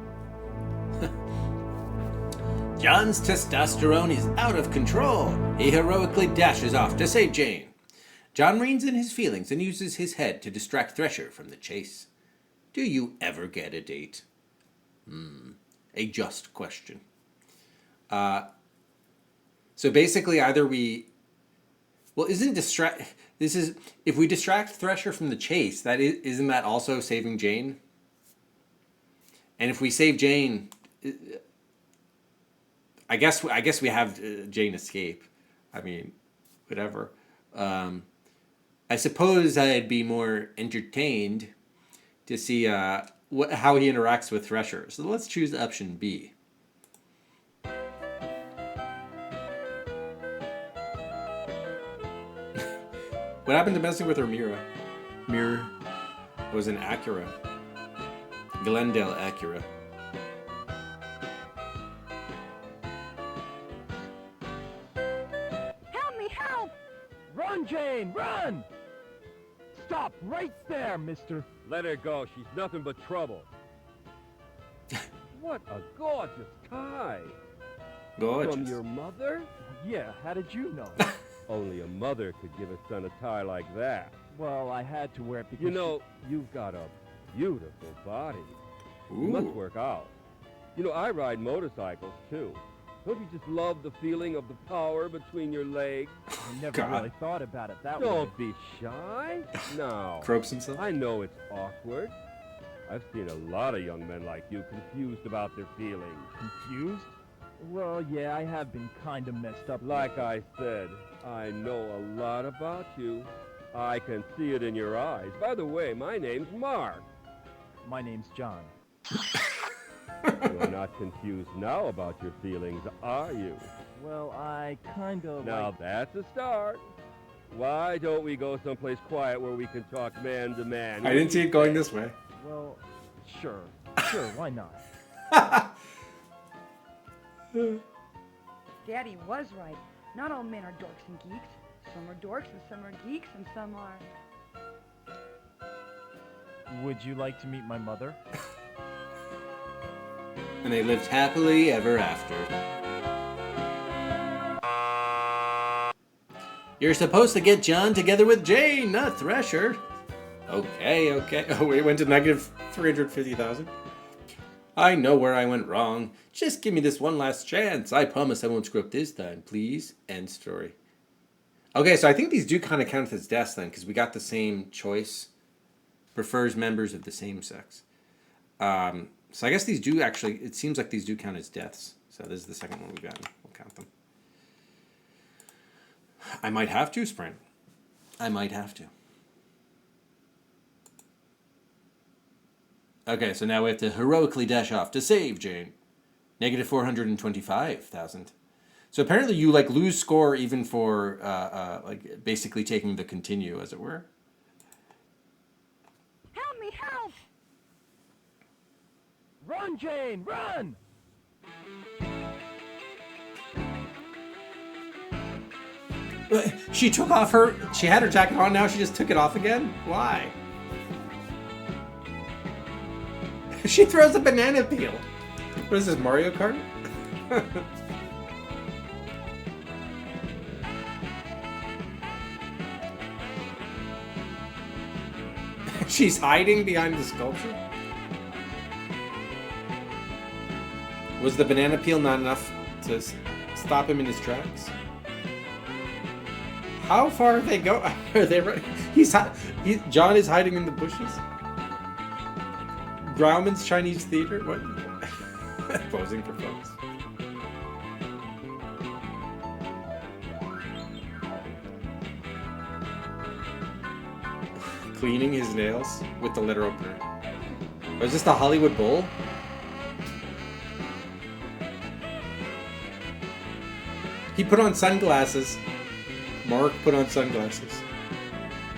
Speaker 1: John's testosterone is out of control. He heroically dashes off to save Jane. John reins in his feelings and uses his head to distract Thresher from the chase. Do you ever get a date? A just question. So basically, either we... Well, if we distract Thresher from the chase, isn't that also saving Jane? And if we save Jane... I guess we have Jane escape. I mean, whatever. I suppose I'd be more entertained to see how he interacts with Thresher. So let's choose option B. What happened to messing with her mirror? Mirror was an Acura. Glendale Acura.
Speaker 2: Help me, help! Run, Jane, run! Stop right there, mister.
Speaker 8: Let her go. She's nothing but trouble. What a gorgeous tie.
Speaker 1: Gorgeous.
Speaker 8: From your mother?
Speaker 2: Yeah, how did you know?
Speaker 8: Only a mother could give a son a tie like that.
Speaker 2: Well, I had to wear it because
Speaker 8: You know, you've got a beautiful body. You must work out. You know, I ride motorcycles, too. Don't you just love the feeling of the power between your legs?
Speaker 2: I never
Speaker 1: God.
Speaker 2: really thought about it that way.
Speaker 8: Don't be shy. No.
Speaker 1: Croaks himself.
Speaker 8: I know it's awkward. I've seen a lot of young men like you confused about their feelings.
Speaker 2: Confused? Well, yeah, I have been kind of messed up.
Speaker 8: Like I said, I know a lot about you. I can see it in your eyes. By the way, my name's Mark.
Speaker 2: My name's John.
Speaker 8: You're not confused now about your feelings, are you?
Speaker 2: Well, I kind of
Speaker 8: Now that's a start. Why don't we go someplace quiet where we can talk man to man?
Speaker 1: I didn't see it going this way.
Speaker 2: Well, sure, why not?
Speaker 5: Daddy was right. Not all men are dorks and geeks. Some are dorks and some are geeks and some are...
Speaker 2: Would you like to meet my mother?
Speaker 1: And they lived happily ever after. You're supposed to get John together with Jane, not Thresher. Okay. Oh, it went to negative 350,000. I know where I went wrong. Just give me this one last chance. I promise I won't screw up this time, please. End story. Okay, so I think these do kind of count as deaths then, because we got the same choice. Prefers members of the same sex. So I guess these do actually, it seems like these do count as deaths. So this is the second one we've gotten. We'll count them. I might have to, Sprint. I might have to. Okay, so now we have to heroically dash off to save Jane. Negative 425,000. So apparently you like lose score even for like basically taking the continue, as it were.
Speaker 9: Help me, help!
Speaker 2: Run, Jane, run!
Speaker 1: She took off she had her jacket on, now she just took it off again? Why? She throws a banana peel. What is this, Mario Kart? She's hiding behind the sculpture? Was the banana peel not enough to stop him in his tracks? How far are they go? Are they right? John is hiding in the bushes? Grauman's Chinese Theater? What? Posing for folks. Cleaning his nails with the letter opener. Or is this the Hollywood Bowl? He put on sunglasses. Mark put on sunglasses.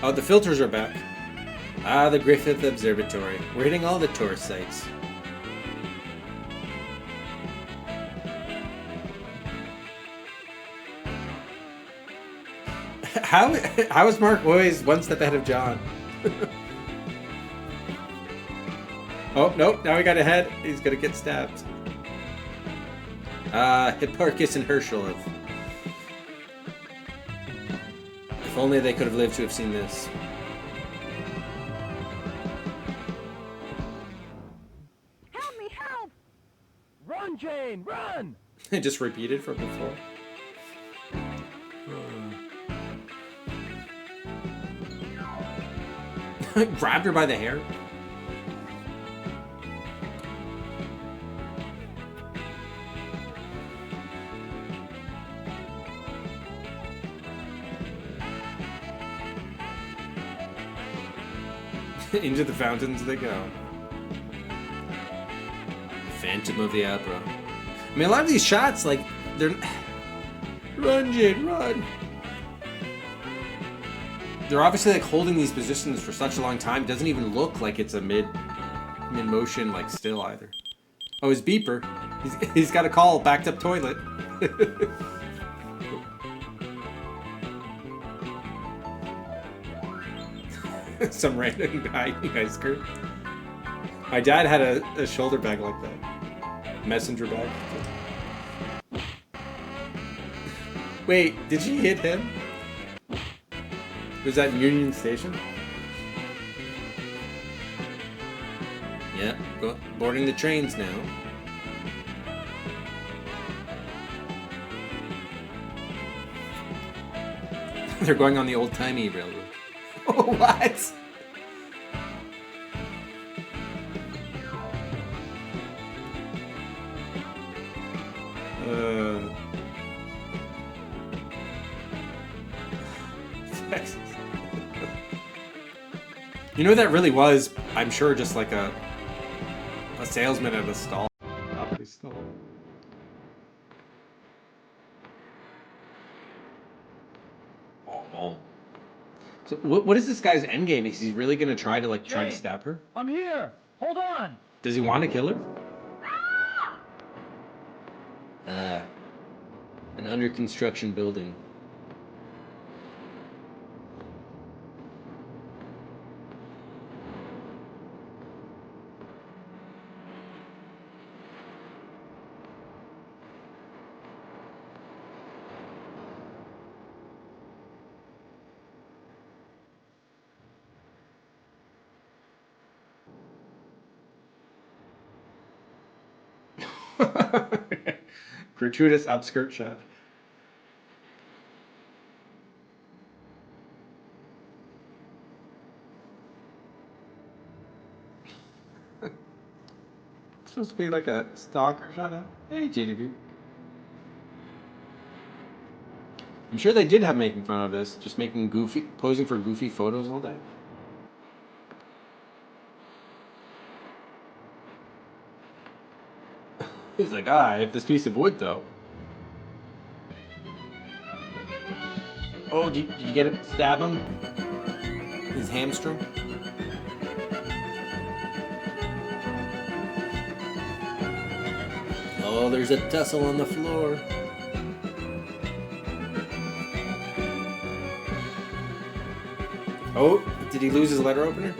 Speaker 1: Oh, the filters are back. Ah, the Griffith Observatory. We're hitting all the tourist sites. How is Mark always one step ahead of John? Oh, nope, now he got ahead. He's gonna get stabbed. Hipparchus and Herschel have... If only they could have lived to have seen this.
Speaker 2: Help me, help! Run, Jane, run!
Speaker 1: Just repeated from before. Grabbed her by the hair. Into the fountains they go. Phantom of the Opera. I mean, a lot of these shots, like, they're... Run, Jade, run! They're obviously, like, holding these positions for such a long time. It doesn't even look like it's a mid-motion, like, still either. Oh, his beeper. He's got a call, backed up toilet. Some random guy in high skirt. My dad had a shoulder bag like that. Messenger bag. Wait, did she hit him? Was that Union Station? Yeah, boarding the trains now. They're going on the old-timey railroad. Oh, what? You know, that really was, I'm sure, just like a salesman at a stall. Property stall. Oh. So what is this guy's endgame? Is he really gonna try to stab her?
Speaker 2: I'm here! Hold on!
Speaker 1: Does he want to kill her? An under construction building. Gratuitous upskirt shot. It's supposed to be like a stalker shot. Hey, GDP. I'm sure they did have making fun of this, just posing for goofy photos all day. He's like, I have this piece of wood though. Oh, did you get it? Stab him? His hamstring? Oh, there's a tussle on the floor. Oh, did he lose his letter opener?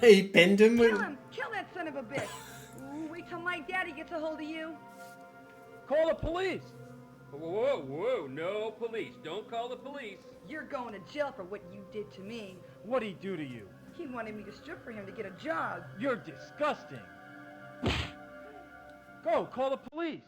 Speaker 1: He pinned him with...
Speaker 5: Kill him! Kill that son of a bitch! Ooh, wait till my daddy gets a hold of you.
Speaker 2: Call the police!
Speaker 8: Whoa, whoa, no police. Don't call the police.
Speaker 5: You're going to jail for what you did to me.
Speaker 2: What'd he do to you?
Speaker 5: He wanted me to strip for him to get a job.
Speaker 2: You're disgusting. Go, call the police.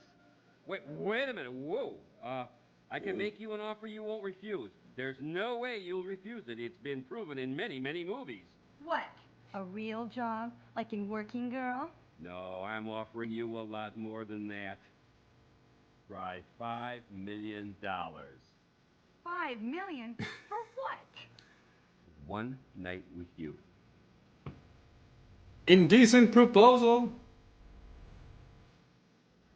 Speaker 8: Wait a minute. Whoa. I can make you an offer you won't refuse. There's no way you'll refuse it. It's been proven in many, many movies.
Speaker 9: What? A real job? Like in Working Girl?
Speaker 8: No, I'm offering you a lot more than that. Try $5 million.
Speaker 9: $5 million? For what?
Speaker 8: One night with you.
Speaker 1: Indecent proposal!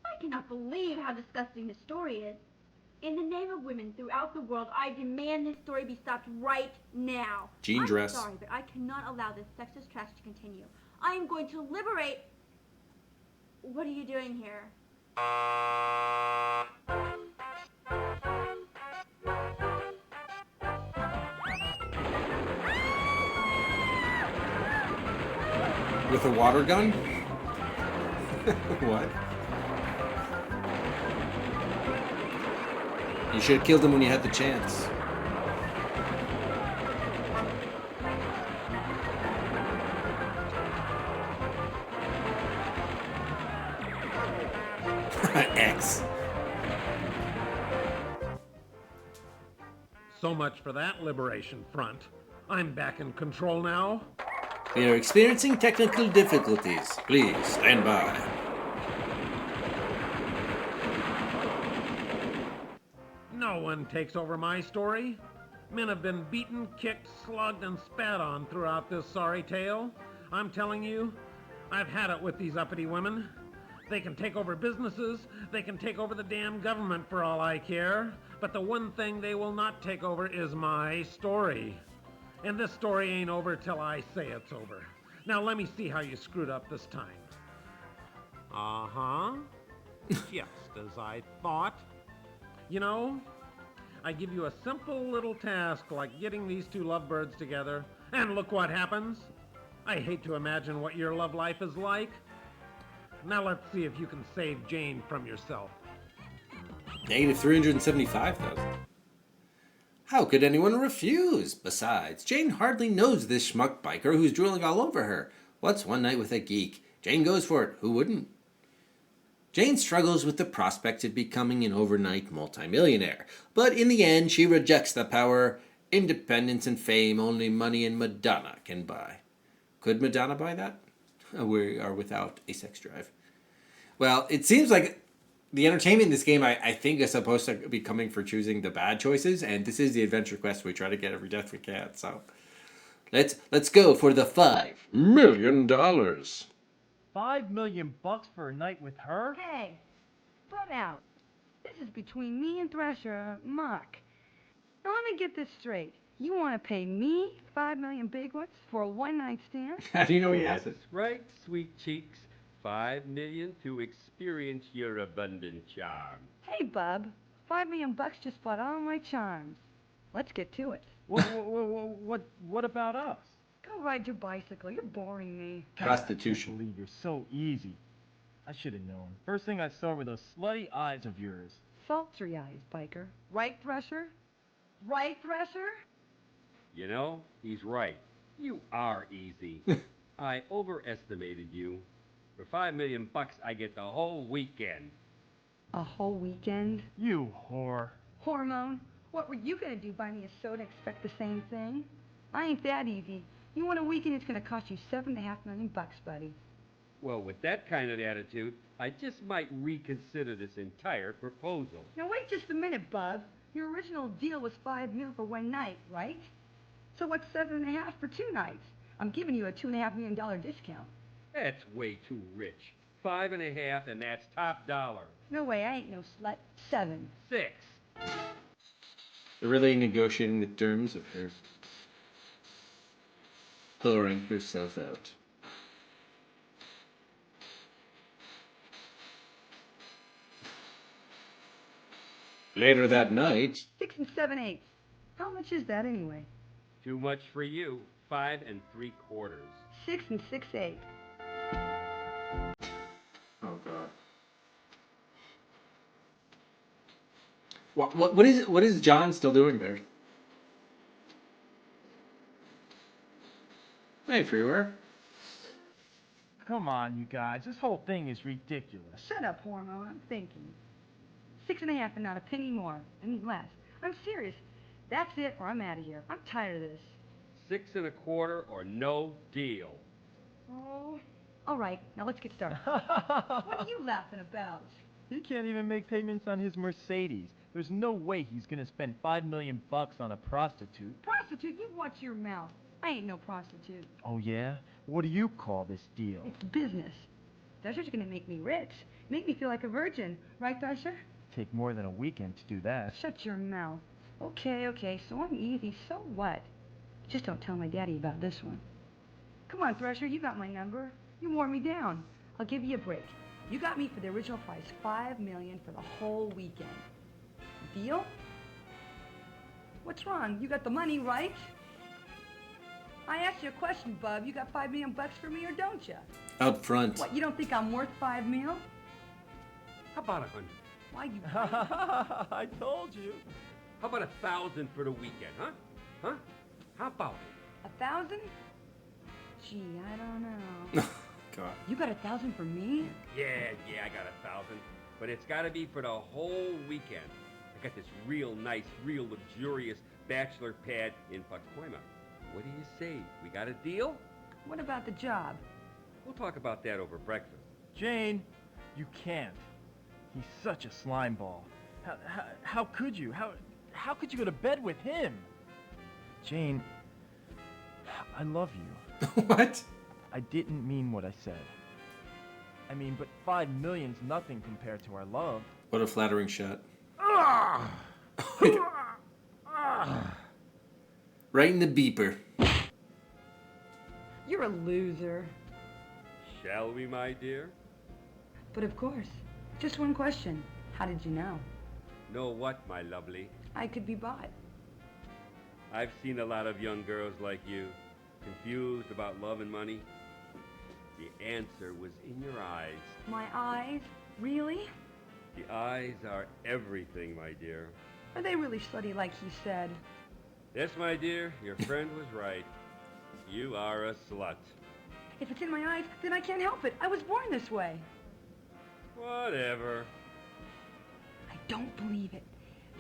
Speaker 9: I cannot believe how disgusting the story is. In the name of women throughout the world, I demand this story be stopped right now.
Speaker 1: Jean dress.
Speaker 9: I'm sorry, but I cannot allow this sexist trash to continue. I am going to liberate... What are you doing here?
Speaker 1: With a water gun? What? You should have killed him when you had the chance. X.
Speaker 3: So much for that liberation front. I'm back in control now.
Speaker 1: We are experiencing technical difficulties. Please stand by.
Speaker 3: No one takes over my story. Men have been beaten, kicked, slugged, and spat on throughout this sorry tale. I'm telling you, I've had it with these uppity women. They can take over businesses, they can take over the damn government for all I care, but the one thing they will not take over is my story. And this story ain't over till I say it's over. Now let me see how you screwed up this time. Uh-huh. Just as I thought. You know, I give you a simple little task like getting these two lovebirds together, and look what happens. I hate to imagine what your love life is like. Now let's see if you can save Jane from yourself.
Speaker 1: Negative 375,000. How could anyone refuse? Besides, Jane hardly knows this schmuck biker who's drooling all over her. What's one night with a geek? Jane goes for it. Who wouldn't? Jane struggles with the prospect of becoming an overnight multimillionaire, but in the end she rejects the power, independence, and fame only money and Madonna can buy. Could Madonna buy that? We are without a sex drive. Well, it seems like the entertainment in this game, I think, is supposed to be coming for choosing the bad choices, and this is the adventure quest we try to get every death we can. So let's go for the $5 million.
Speaker 2: $5 million for a night with her?
Speaker 5: Hey, butt out. This is between me and Thresher, Mark. Now let me get this straight. You want to pay me 5 million big ones for a one-night stand?
Speaker 1: How do you know he has it?
Speaker 8: That's right, sweet cheeks. 5 million to experience your abundant charm.
Speaker 5: Hey, bub. 5 million bucks just bought all my charms. Let's get to it.
Speaker 2: What about us?
Speaker 5: Go ride your bicycle. You're boring me.
Speaker 1: Prostitution.
Speaker 2: I can't believe you're so easy. I should have known. First thing I saw were those slutty eyes of yours.
Speaker 5: Sultry eyes, biker. Right, Thresher? Right, Thresher?
Speaker 8: You know, he's right. You are easy. I overestimated you. For 5 million bucks, I get the whole weekend.
Speaker 5: A whole weekend?
Speaker 2: You whore.
Speaker 5: Hormone? What were you gonna do? Buy me a soda and expect the same thing? I ain't that easy. You want a weekend, it's gonna cost you $7.5 million, buddy.
Speaker 8: Well, with that kind of attitude, I just might reconsider this entire proposal.
Speaker 5: Now wait just a minute, bub. Your original deal was $5 million for one night, right? So what's $7.5 million for 2 nights? I'm giving you a $2.5 million discount.
Speaker 8: That's way too rich. 5.5, and that's top dollar.
Speaker 5: No way, I ain't no slut. 7.
Speaker 8: 6.
Speaker 1: They're really negotiating the terms of her whoring herself out. Later that night,
Speaker 5: 6 and 7/8. How much is that anyway?
Speaker 8: Too much for you. 5 3/4.
Speaker 5: 6 and 6/8.
Speaker 1: oh god, what is John still doing there? Hey, Freeware.
Speaker 2: Come on, you guys. This whole thing is ridiculous.
Speaker 5: Shut up, Hormone. I'm thinking. 6.5 and not a penny more. Any less. I'm serious. That's it or I'm out of here. I'm tired of this.
Speaker 8: 6 1/4 or no deal.
Speaker 5: Oh. All right, now let's get started. What are you laughing about?
Speaker 2: He can't even make payments on his Mercedes. There's no way he's gonna spend $5 million on a prostitute.
Speaker 5: Prostitute, you watch your mouth. I ain't no prostitute.
Speaker 2: Oh yeah? What do you call this deal?
Speaker 5: It's business. Thresher's gonna make me rich. Make me feel like a virgin. Right, Thresher?
Speaker 2: take more than a weekend to do that.
Speaker 5: Shut your mouth. Okay, so I'm easy, so what? Just don't tell my daddy about this one. Come on, Thresher, you got my number. You wore me down. I'll give you a break. You got me for the original price, $5 million for the whole weekend. Deal? What's wrong? You got the money, right? I asked you a question, Bub. You got $5 million for me, or don't you?
Speaker 1: Up front.
Speaker 5: What? You don't think I'm worth $5 million?
Speaker 8: How about 100?
Speaker 5: Why you?
Speaker 2: I told you.
Speaker 8: How about 1,000 for the weekend, huh? Huh? How about it?
Speaker 5: 1,000? Gee, I don't know.
Speaker 1: God.
Speaker 5: You got 1,000 for me?
Speaker 8: Yeah, I got 1,000. But it's got to be for the whole weekend. I got this real nice, real luxurious bachelor pad in Pacoima. What do you say? We got a deal?
Speaker 5: What about the job?
Speaker 8: We'll talk about that over breakfast.
Speaker 2: Jane, you can't. He's such a slime ball. How could you? How could you go to bed with him? Jane, I love you.
Speaker 1: What?
Speaker 2: I didn't mean what I said. I mean, but $5 million's nothing compared to our love.
Speaker 1: What a flattering shot. Right in the beeper.
Speaker 5: You're a loser.
Speaker 8: Shall we, my dear?
Speaker 5: But of course. Just one question. How did you know?
Speaker 8: Know what, my lovely?
Speaker 5: I could be bought.
Speaker 8: I've seen a lot of young girls like you, confused about love and money. The answer was in your eyes.
Speaker 5: My eyes? Really?
Speaker 8: The eyes are everything, my dear.
Speaker 5: Are they really slutty like he said?
Speaker 8: Yes, my dear, your friend was right. You are a slut.
Speaker 5: If it's in my eyes, then I can't help it. I was born this way.
Speaker 8: Whatever.
Speaker 5: I don't believe it.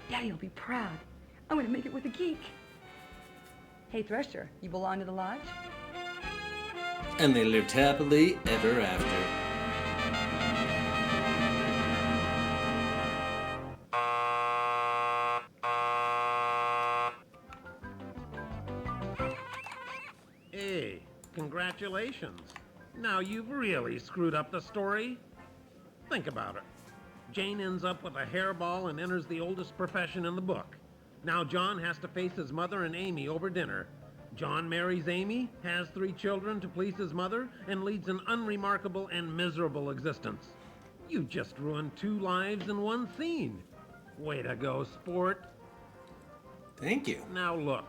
Speaker 5: Daddy'll be proud. I'm gonna make it with a geek. Hey, Thresher, you belong to the lodge?
Speaker 1: And they lived happily ever after.
Speaker 3: Hey, congratulations. Now you've really screwed up the story. Think about it. Jane ends up with a hairball and enters the oldest profession in the book. Now John has to face his mother and Amy over dinner. John marries Amy, has 3 children to please his mother, and leads an unremarkable and miserable existence. You just ruined 2 lives in one scene. Way to go, sport.
Speaker 1: Thank you.
Speaker 3: Now look,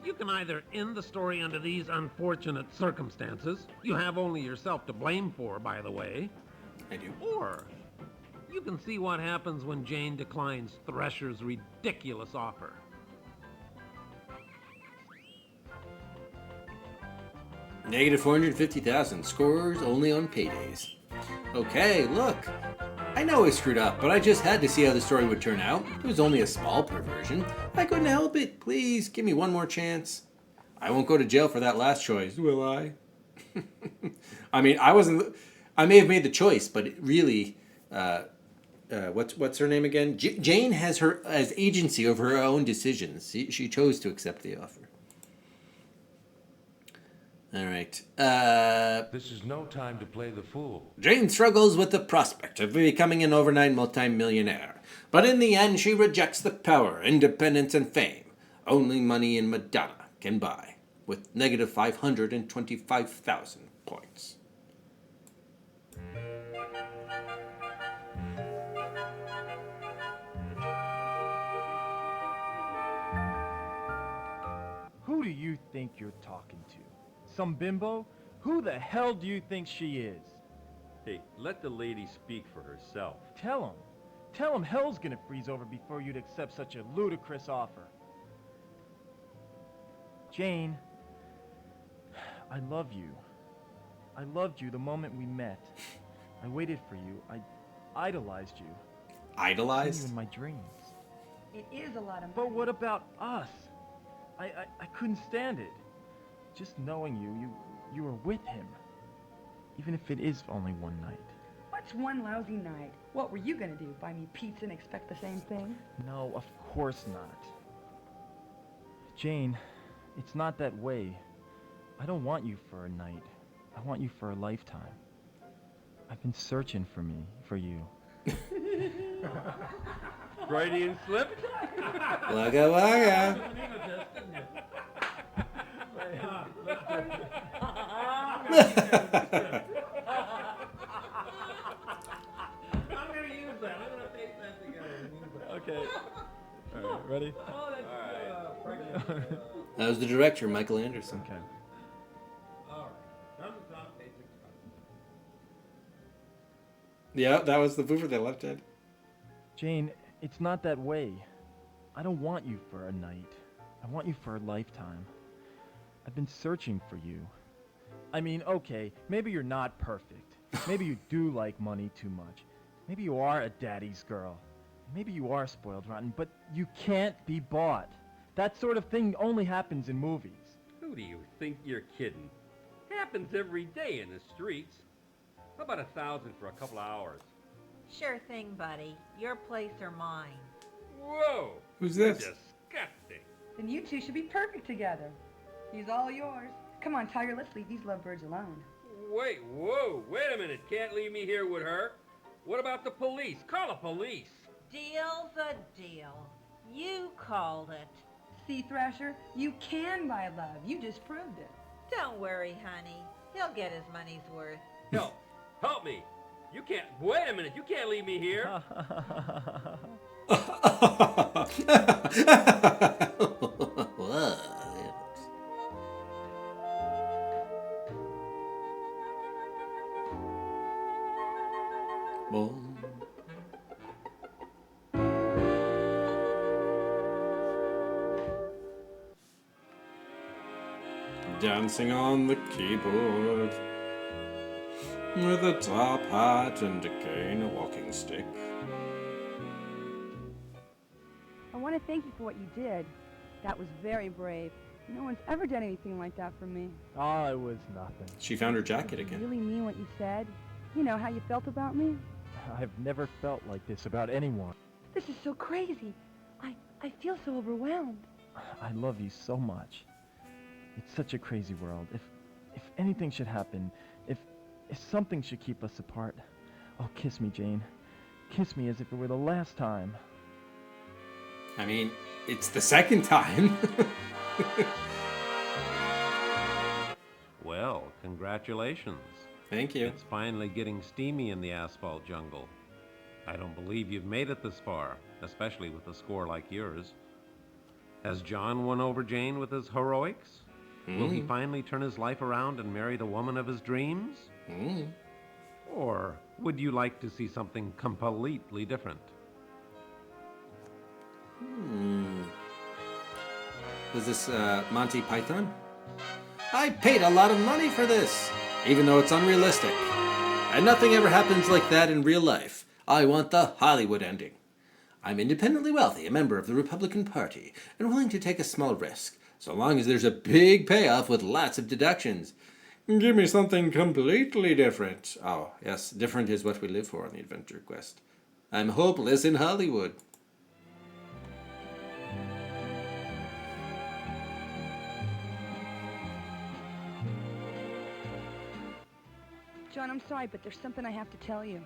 Speaker 3: you can either end the story under these unfortunate circumstances, you have only yourself to blame for, by the way,
Speaker 1: I do.
Speaker 3: or you can see what happens when Jane declines Thresher's ridiculous offer.
Speaker 1: Negative 450,000. Scores only on paydays. Okay, look. I know I screwed up, but I just had to see how the story would turn out. It was only a small perversion. I couldn't help it. Please, give me one more chance. I won't go to jail for that last choice, will I? I mean, I may have made the choice, but it really... what's her name again? Jane has agency over her own decisions. She chose to accept the offer. All right.
Speaker 10: This is no time to play the fool.
Speaker 1: Jane struggles with the prospect of becoming an overnight multimillionaire, but in the end she rejects the power, independence, and fame only money and Madonna can buy, with negative 525,000 points.
Speaker 2: Who do you think you're talking to? Some bimbo? Who the hell do you think she is?
Speaker 8: Hey, let the lady speak for herself.
Speaker 2: Tell him hell's gonna freeze over before you'd accept such a ludicrous offer. Jane, I love you. I loved you the moment we met. I waited for you. I idolized you. I saw you in my dreams.
Speaker 5: It is a lot of money.
Speaker 2: But what about us? I couldn't stand it. Just knowing you were with him. Even if it is only one night.
Speaker 5: What's one lousy night? What were you gonna do? Buy me pizza and expect the same thing?
Speaker 2: No, of course not. Jane, it's not that way. I don't want you for a night. I want you for a lifetime. I've been searching for you.
Speaker 8: Freudian slip?
Speaker 1: Wagga wagga.
Speaker 3: I'm going to use that. I'm going to tape that together and use that.
Speaker 2: Okay. All right, ready?
Speaker 3: Oh, that's
Speaker 1: That was the director, Michael Anderson.
Speaker 2: Okay.
Speaker 3: All right. Thumbs up, page 6.
Speaker 1: Yeah, that was the boofer they left in.
Speaker 2: Jane, it's not that way. I don't want you for a night. I want you for a lifetime. I've been searching for you. I mean, okay, maybe you're not perfect. Maybe you do like money too much. Maybe you are a daddy's girl. Maybe you are spoiled rotten, but you can't be bought. That sort of thing only happens in movies.
Speaker 8: Who do you think you're kidding? Happens every day in the streets. How about 1,000 for a couple of hours?
Speaker 4: Sure thing, buddy. Your place or mine.
Speaker 8: Whoa!
Speaker 1: Who's
Speaker 8: You're
Speaker 1: this?
Speaker 8: disgusting.
Speaker 5: Then you two should be perfect together. He's all yours. Come on, Tiger, let's leave these lovebirds alone.
Speaker 8: Wait a minute. Can't leave me here with her. What about the police? Call the police.
Speaker 4: Deal's a deal. You called it.
Speaker 5: See, Thrasher, you can buy love. You just proved it.
Speaker 4: Don't worry, honey. He'll get his money's worth.
Speaker 8: Help me. You can't, wait a minute. You can't leave me here.
Speaker 1: Dancing on the keyboard with a top hat and a cane, a walking stick.
Speaker 5: I want to thank you for what you did. That was very brave. No one's ever done anything like that for me.
Speaker 2: Oh, it was nothing.
Speaker 1: She found her jacket
Speaker 5: Did you
Speaker 1: again.
Speaker 5: really mean what you said? You know, how you felt about me?
Speaker 2: I've never felt like this about anyone.
Speaker 5: This is so crazy. I feel so overwhelmed.
Speaker 2: I love you so much. It's such a crazy world. If anything should happen, if something should keep us apart, oh, kiss me, Jane. Kiss me as if it were the last time.
Speaker 1: I mean, it's the second time.
Speaker 3: Well, congratulations.
Speaker 1: Thank you.
Speaker 3: It's finally getting steamy in the asphalt jungle. I don't believe you've made it this far, especially with a score like yours. Has John won over Jane with his heroics? Will he finally turn his life around and marry the woman of his dreams? Or would you like to see something completely different?
Speaker 1: Is this Monty Python? I paid a lot of money for this, even though it's unrealistic. And nothing ever happens like that in real life. I want the Hollywood ending. I'm independently wealthy, a member of the Republican Party, and willing to take a small risk, so long as there's a big payoff with lots of deductions. Give me something completely different. Oh, yes, different is what we live for on the adventure quest. I'm hopeless in Hollywood.
Speaker 5: John, I'm sorry, but there's something I have to tell you.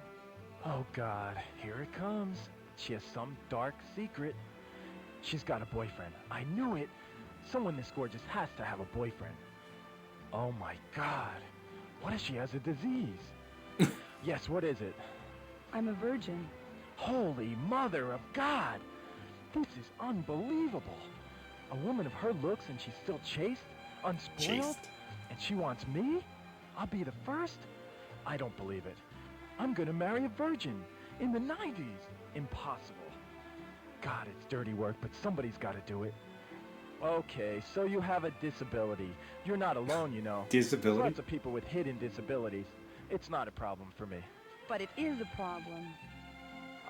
Speaker 2: Oh, God, here it comes. She has some dark secret. She's got a boyfriend. I knew it. Someone this gorgeous has to have a boyfriend. Oh, my God. What if she has a disease? Yes, what is it?
Speaker 5: I'm a virgin.
Speaker 2: Holy Mother of God! This is unbelievable. A woman of her looks and she's still chaste, unspoiled,
Speaker 1: Chaste.
Speaker 2: and she wants me? I'll be the first? I don't believe it. I'm gonna marry a virgin in the 90s. Impossible. God, it's dirty work, but somebody's gotta do it. Okay, so you have a disability. You're not alone, you know.
Speaker 1: Disability?
Speaker 2: Lots of people with hidden disabilities. It's not a problem for me.
Speaker 5: But it is a problem.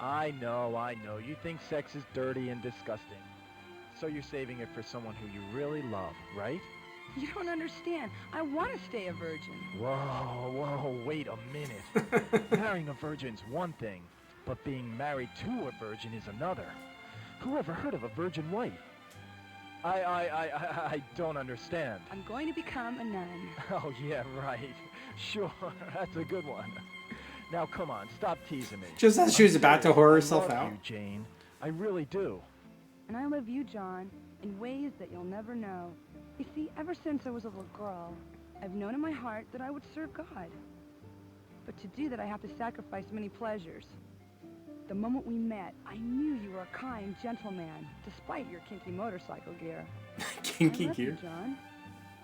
Speaker 2: I know. You think sex is dirty and disgusting. So you're saving it for someone who you really love, right?
Speaker 5: You don't understand. I want to stay a virgin.
Speaker 2: Whoa, wait a minute. Marrying a virgin's one thing, but being married to a virgin is another. Who ever heard of a virgin wife? I don't understand.
Speaker 5: I'm going to become a nun.
Speaker 2: Oh, yeah, right. Sure, that's a good one. Now come on, stop teasing me.
Speaker 1: Just as she was about to whore herself
Speaker 2: I love
Speaker 1: out.
Speaker 2: you, Jane. I really do.
Speaker 5: And I love you, John, in ways that you'll never know. You see, ever since I was a little girl, I've known in my heart that I would serve God. But to do that, I have to sacrifice many pleasures. The moment we met, I knew you were a kind, gentle man, despite your kinky motorcycle gear.
Speaker 1: Kinky
Speaker 5: I love
Speaker 1: gear?
Speaker 5: you, John.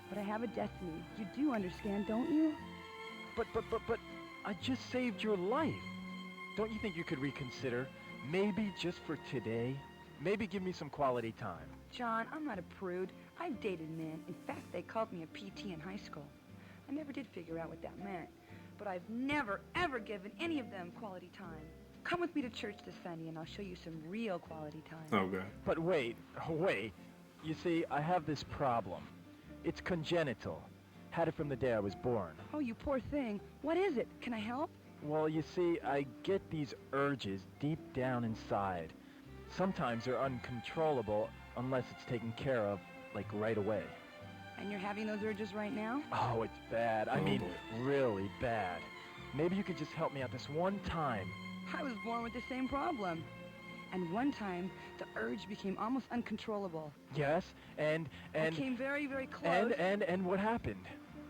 Speaker 5: But I have a destiny. You do understand, don't you?
Speaker 2: But, I just saved your life. Don't you think you could reconsider? Maybe just for today? Maybe give me some quality time.
Speaker 5: John, I'm not a prude. I've dated men. In fact, they called me a PT in high school. I never did figure out what that meant. But I've never, ever given any of them quality time. Come with me to church this Sunday and I'll show you some real quality time.
Speaker 1: Oh, God.
Speaker 2: But wait. You see, I have this problem. It's congenital. Had it from the day I was born.
Speaker 5: Oh, you poor thing. What is it? Can I help?
Speaker 2: Well, you see, I get these urges deep down inside. Sometimes they're uncontrollable unless it's taken care of, like right away.
Speaker 5: And you're having those urges right now?
Speaker 2: Oh, it's bad. I mean, really bad. Maybe you could just help me out this one time.
Speaker 5: I was born with the same problem. And one time, the urge became almost uncontrollable.
Speaker 2: Yes, and...
Speaker 5: I came very, very close.
Speaker 2: And what happened?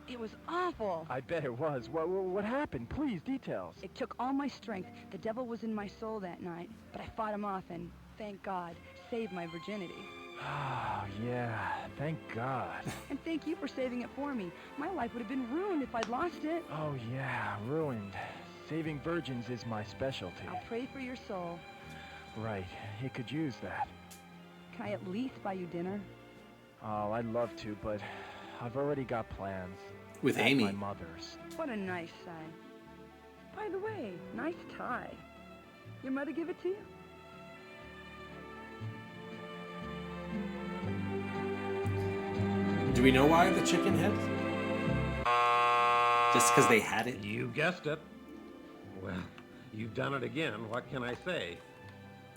Speaker 5: It was awful.
Speaker 2: I bet it was. What happened? Please, details.
Speaker 5: It took all my strength. The devil was in my soul that night. But I fought him off and, thank God, saved my virginity.
Speaker 2: Oh, yeah. Thank God.
Speaker 5: And thank you for saving it for me. My life would have been ruined if I'd lost it.
Speaker 2: Oh, yeah. Ruined. Saving virgins is my specialty.
Speaker 5: I'll pray for your soul.
Speaker 2: Right. You could use that.
Speaker 5: Can I at least buy you dinner?
Speaker 2: Oh, I'd love to, but I've already got plans.
Speaker 1: With
Speaker 2: At
Speaker 1: Amy.
Speaker 2: my mother's.
Speaker 5: What a nice son. By the way, nice tie. Your mother give it to you?
Speaker 1: Do we know why the chicken head? Just because they had it?
Speaker 3: You guessed it. Well, you've done it again. What can I say?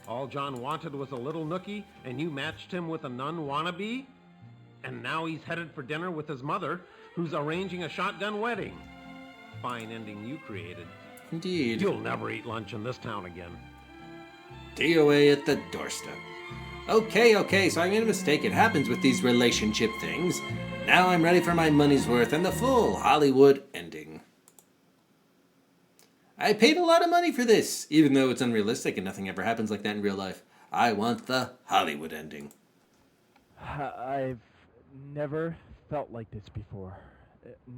Speaker 3: All John wanted was a little nookie, and you matched him with a nun wannabe? And now he's headed for dinner with his mother, who's arranging a shotgun wedding. Fine ending you created.
Speaker 1: Indeed.
Speaker 3: You'll never eat lunch in this town again.
Speaker 1: DOA at the doorstep. Okay, so I made a mistake. It happens with these relationship things. Now I'm ready for my money's worth and the full Hollywood ending. I paid a lot of money for this, even though it's unrealistic and nothing ever happens like that in real life. I want the Hollywood ending.
Speaker 2: I've never felt like this before.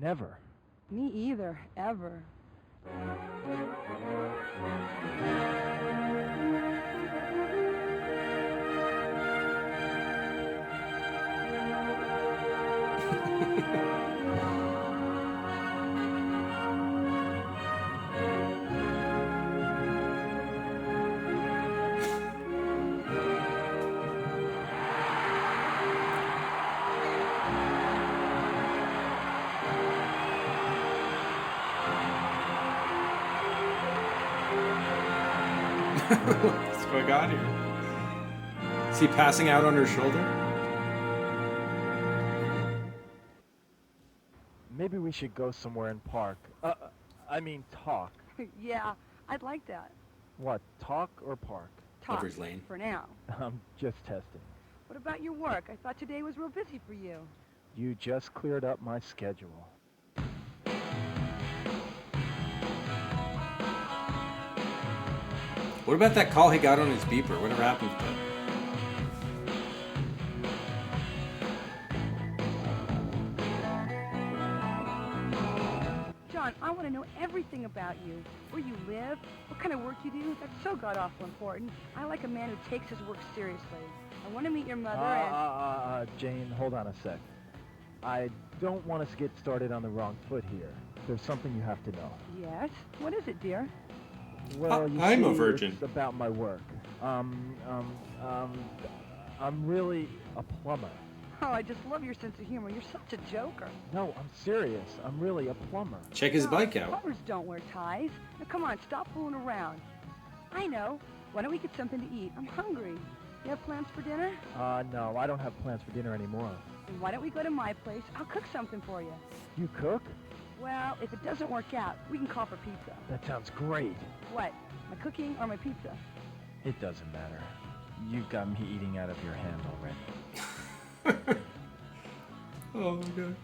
Speaker 2: Never.
Speaker 5: Me either, ever.
Speaker 1: What's going on here? Is he passing out on her shoulder?
Speaker 2: Maybe we should go somewhere and park. I mean talk.
Speaker 5: Yeah, I'd like that.
Speaker 2: What, talk or park?
Speaker 5: Talk,
Speaker 1: Lover's Lane.
Speaker 5: for now.
Speaker 2: I'm just testing.
Speaker 5: What about your work? I thought today was real busy for you.
Speaker 2: You just cleared up my schedule.
Speaker 1: What about that call he got on his beeper? Whatever happened to that?
Speaker 5: John, I want to know everything about you. Where you live, what kind of work you do. That's so god-awful important. I like a man who takes his work seriously. I want to meet your mother and...
Speaker 2: Jane, hold on a sec. I don't want us to get started on the wrong foot here. There's something you have to know.
Speaker 5: Yes? What is it, dear?
Speaker 2: Well, you
Speaker 1: I'm
Speaker 2: see,
Speaker 1: a virgin.
Speaker 2: It's about my work. I'm really a plumber.
Speaker 5: Oh, I just love your sense of humor. You're such a joker.
Speaker 2: No, I'm serious. I'm really a plumber.
Speaker 1: Check his bike out.
Speaker 5: Plumbers don't wear ties. Now, come on, stop fooling around. I know. Why don't we get something to eat? I'm hungry. You have plans for dinner?
Speaker 2: No, I don't have plans for dinner anymore.
Speaker 5: Then why don't we go to my place? I'll cook something for you.
Speaker 2: You cook?
Speaker 5: Well, if it doesn't work out, we can call for pizza.
Speaker 2: That sounds great.
Speaker 5: What? My cooking or my pizza?
Speaker 2: It doesn't matter. You've got me eating out of your hand already.
Speaker 1: Oh my god.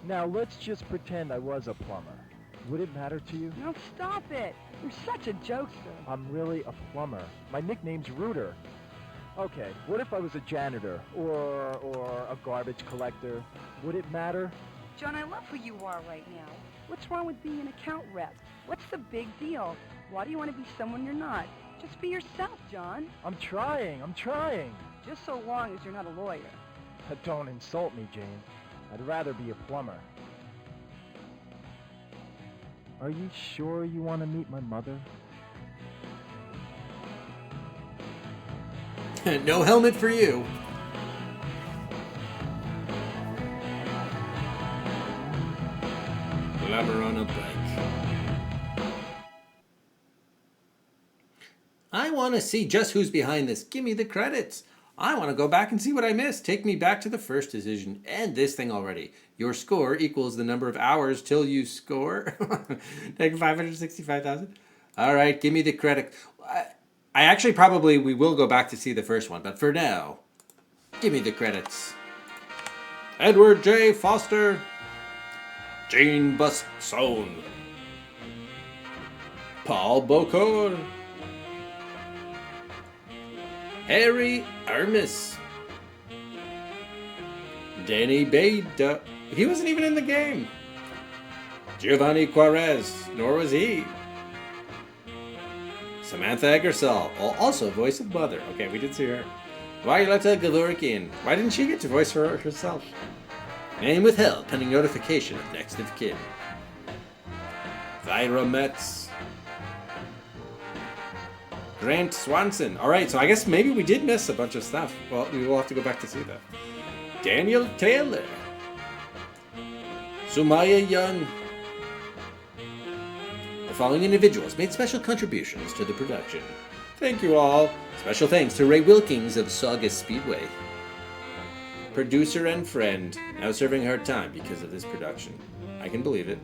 Speaker 2: Now let's just pretend I was a plumber. Would it matter to you?
Speaker 5: No, stop it. You're such a jokester.
Speaker 2: I'm really a plumber. My nickname's Rooter. Okay, what if I was a janitor or a garbage collector? Would it matter?
Speaker 5: John, I love who you are right now. What's wrong with being an account rep? What's the big deal? Why do you want to be someone you're not? Just be yourself, John.
Speaker 2: I'm trying.
Speaker 5: Just so long as you're not a lawyer.
Speaker 2: Don't insult me, Jane. I'd rather be a plumber. Are you sure you want to meet my mother?
Speaker 1: No helmet for you. Glamour on a bike. I want to see just who's behind this. Give me the credits. I want to go back and see what I missed. Take me back to the first decision. End this thing already. Your score equals the number of hours till you score. Take 565,000. All right, give me the credit. I actually we will go back to see the first one, but for now, give me the credits. Edward J. Foster, Jane Busson, Paul Bocor, Harry Armis, Danny Bada. He wasn't even in the game. Giovanni Quarez, nor was he. Samantha Eggersall, also voice of Mother. Okay, we did see her. Violetta Galurikian. Why didn't she get to voice her herself? Name withheld pending notification of next of kin. Thyra Metz. Grant Swanson. Alright, so I guess maybe we did miss a bunch of stuff. Well, we will have to go back to see that. Daniel Taylor. Sumaya Young. The following individuals made special contributions to the production. Thank you all. Special thanks to Ray Wilkins of Saugus Speedway. Producer and friend, now serving hard time because of this production. I can believe it.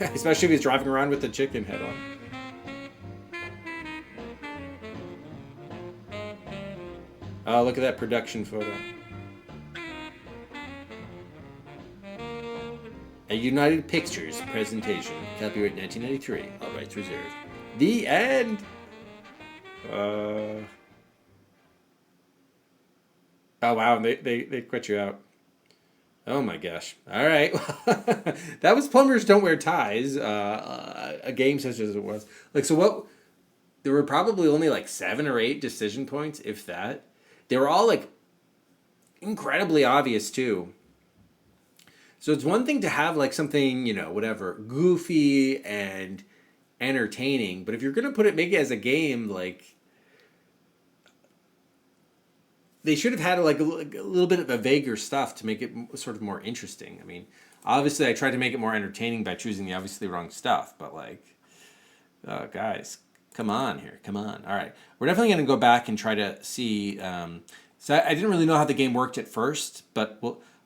Speaker 1: Especially if he's driving around with the chicken head on. Oh, look at that production photo. A United Pixtures presentation. Copyright 1993. All rights reserved. The end! Oh wow, they quit you out. Oh my gosh. Alright. That was Plumbers Don't Wear Ties. A game such as it was. There were probably only 7 or 8 decision points, if that. They were all incredibly obvious too. So it's one thing to have something, whatever, goofy and entertaining, but if you're going to make it as a game, they should have had a little bit of a vaguer stuff to make it sort of more interesting. I mean, obviously I tried to make it more entertaining by choosing the obviously wrong stuff, but guys, come on here, come on. All right, we're definitely going to go back and try to see. So I didn't really know how the game worked at first, but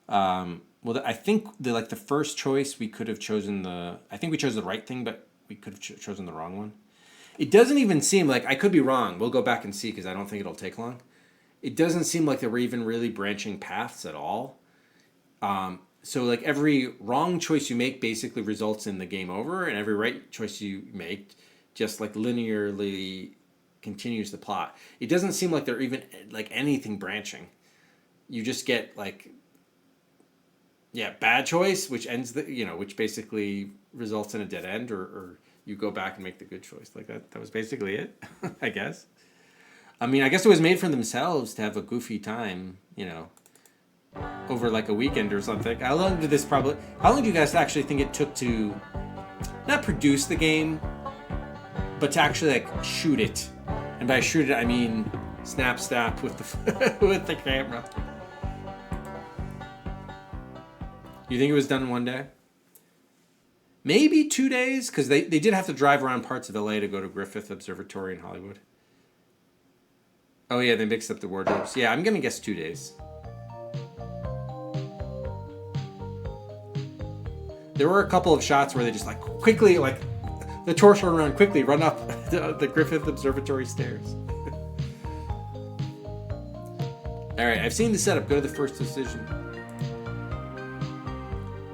Speaker 1: I think the first choice we could have chosen I think we chose the right thing, but we could have chosen the wrong one. It doesn't even seem I could be wrong. We'll go back and see because I don't think it'll take long. It doesn't seem like there were even really branching paths at all. So every wrong choice you make basically results in the game over, and every right choice you make just linearly continues the plot. It doesn't seem like there even anything branching. You just get bad choice, which ends which basically results in a dead end, or you go back and make the good choice. That was basically it, I guess. I mean, I guess it was made for themselves to have a goofy time, over a weekend or something. How long do you guys actually think it took to not produce the game, but to actually shoot it? And by shoot it, I mean snap with the with the camera. You think it was done in one day? Maybe 2 days, because they did have to drive around parts of LA to go to Griffith Observatory in Hollywood. Oh yeah, they mixed up the wardrobes. Yeah, I'm gonna guess 2 days. There were a couple of shots where they just like quickly, like the torso run quickly, run up the Griffith Observatory stairs. All right, I've seen the setup. Go to the first decision.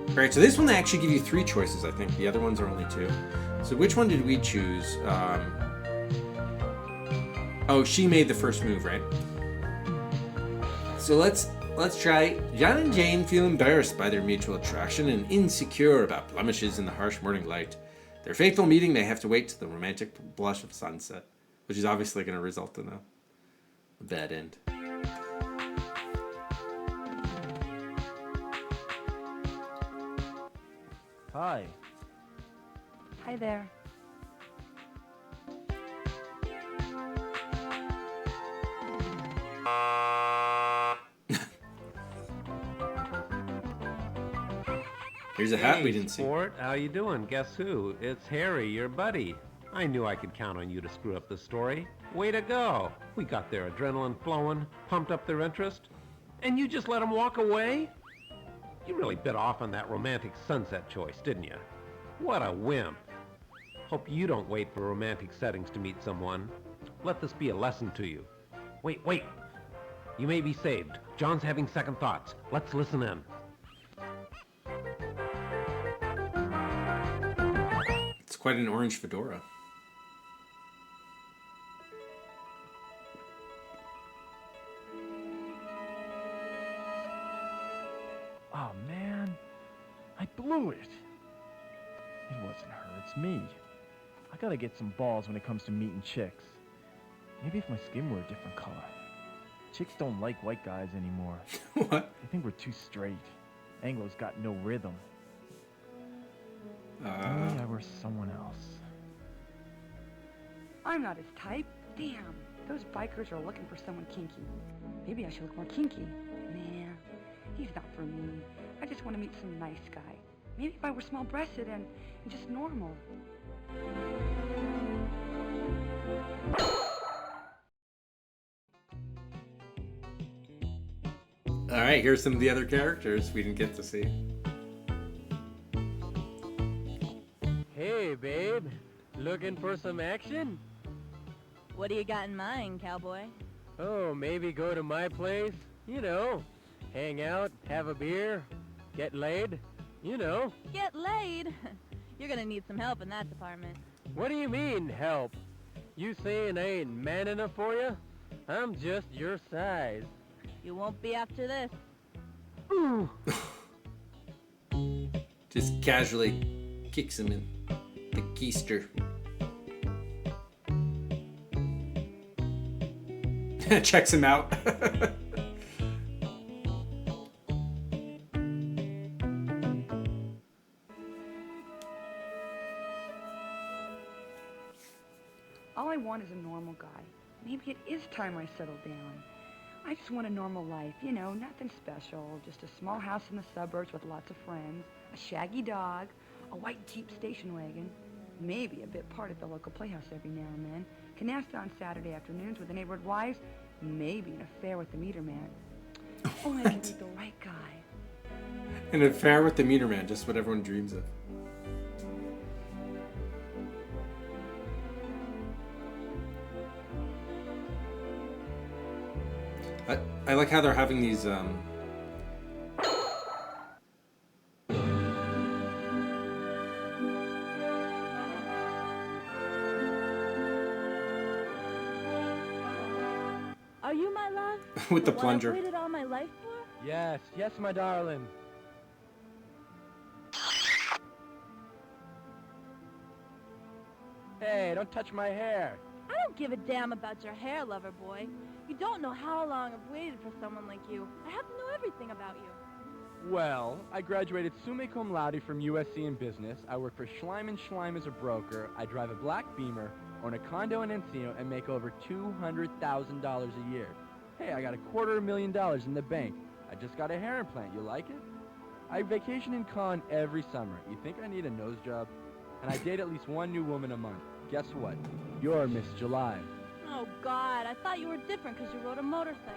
Speaker 1: All right, so this one they actually give you 3 choices, I think. The other ones are only 2. So which one did we choose? Oh, she made the first move, right? So let's try. John and Jane feel embarrassed by their mutual attraction and insecure about blemishes in the harsh morning light. Their fateful meeting may have to wait to the romantic blush of sunset, which is obviously going to result in a bad end.
Speaker 2: Hi.
Speaker 5: Hi there.
Speaker 1: Here's a hat we didn't see.
Speaker 3: Sport, how you doing? Guess who? It's Harry, your buddy. I knew I could count on you to screw up the story. Way to go. We got their adrenaline flowing, pumped up their interest, and you just let them walk away? You really bit off on that romantic sunset choice, didn't you? What a wimp. Hope you don't wait for romantic settings to meet someone. Let this be a lesson to you. Wait. You may be saved. John's having second thoughts. Let's listen in.
Speaker 1: It's quite an orange fedora.
Speaker 2: Oh, man. I blew it. It wasn't her, it's me. I gotta get some balls when it comes to meeting chicks. Maybe if my skin were a different color. Chicks don't like white guys anymore.
Speaker 1: What?
Speaker 2: They think we're too straight. Anglo's got no rhythm. Maybe I were someone else.
Speaker 5: I'm not his type. Damn, those bikers are looking for someone kinky. Maybe I should look more kinky. Nah, he's not for me. I just want to meet some nice guy. Maybe if I were small-breasted and just normal.
Speaker 1: All right, here's some of the other characters we didn't get to see.
Speaker 11: Hey, babe. Looking for some action?
Speaker 7: What do you got in mind, cowboy?
Speaker 11: Oh, maybe go to my place? You know, hang out, have a beer, get laid? You know.
Speaker 7: Get laid? You're gonna need some help in that department.
Speaker 11: What do you mean, help? You saying I ain't man enough for you? I'm just your size.
Speaker 7: You won't be after this.
Speaker 11: Ooh.
Speaker 1: Just casually kicks him in the keister. Checks him out.
Speaker 5: All I want is a normal guy. Maybe it is time I settle down. I just want a normal life, you know, nothing special. Just a small house in the suburbs with lots of friends, a shaggy dog, a white Jeep station wagon, maybe a bit part at the local playhouse every now and then, canasta on Saturday afternoons with the neighborhood wives, maybe an affair with the meter man. Only I can meet the right guy.
Speaker 1: An affair with the meter man, just what everyone dreams of. I like how they're having these
Speaker 7: Are you my love?
Speaker 1: with the
Speaker 7: What
Speaker 1: plunger.
Speaker 7: I've waited all my life for?
Speaker 11: Yes, my darling. Hey, don't touch my hair.
Speaker 7: I don't give a damn about your hair, lover boy. You don't know how long I've waited for someone like you. I have to know everything about you.
Speaker 2: Well, I graduated summa cum laude from USC in business. I work for Schleim & Schleim as a broker. I drive a black Beamer, own a condo in Encino, and make over $200,000 a year. Hey, I got $250,000 in the bank. I just got a hair implant. You like it? I vacation in Cannes every summer. You think I need a nose job? And I date at least one new woman a month. Guess what? You're Miss July.
Speaker 7: Oh, God, I thought you were different because you rode a motorcycle.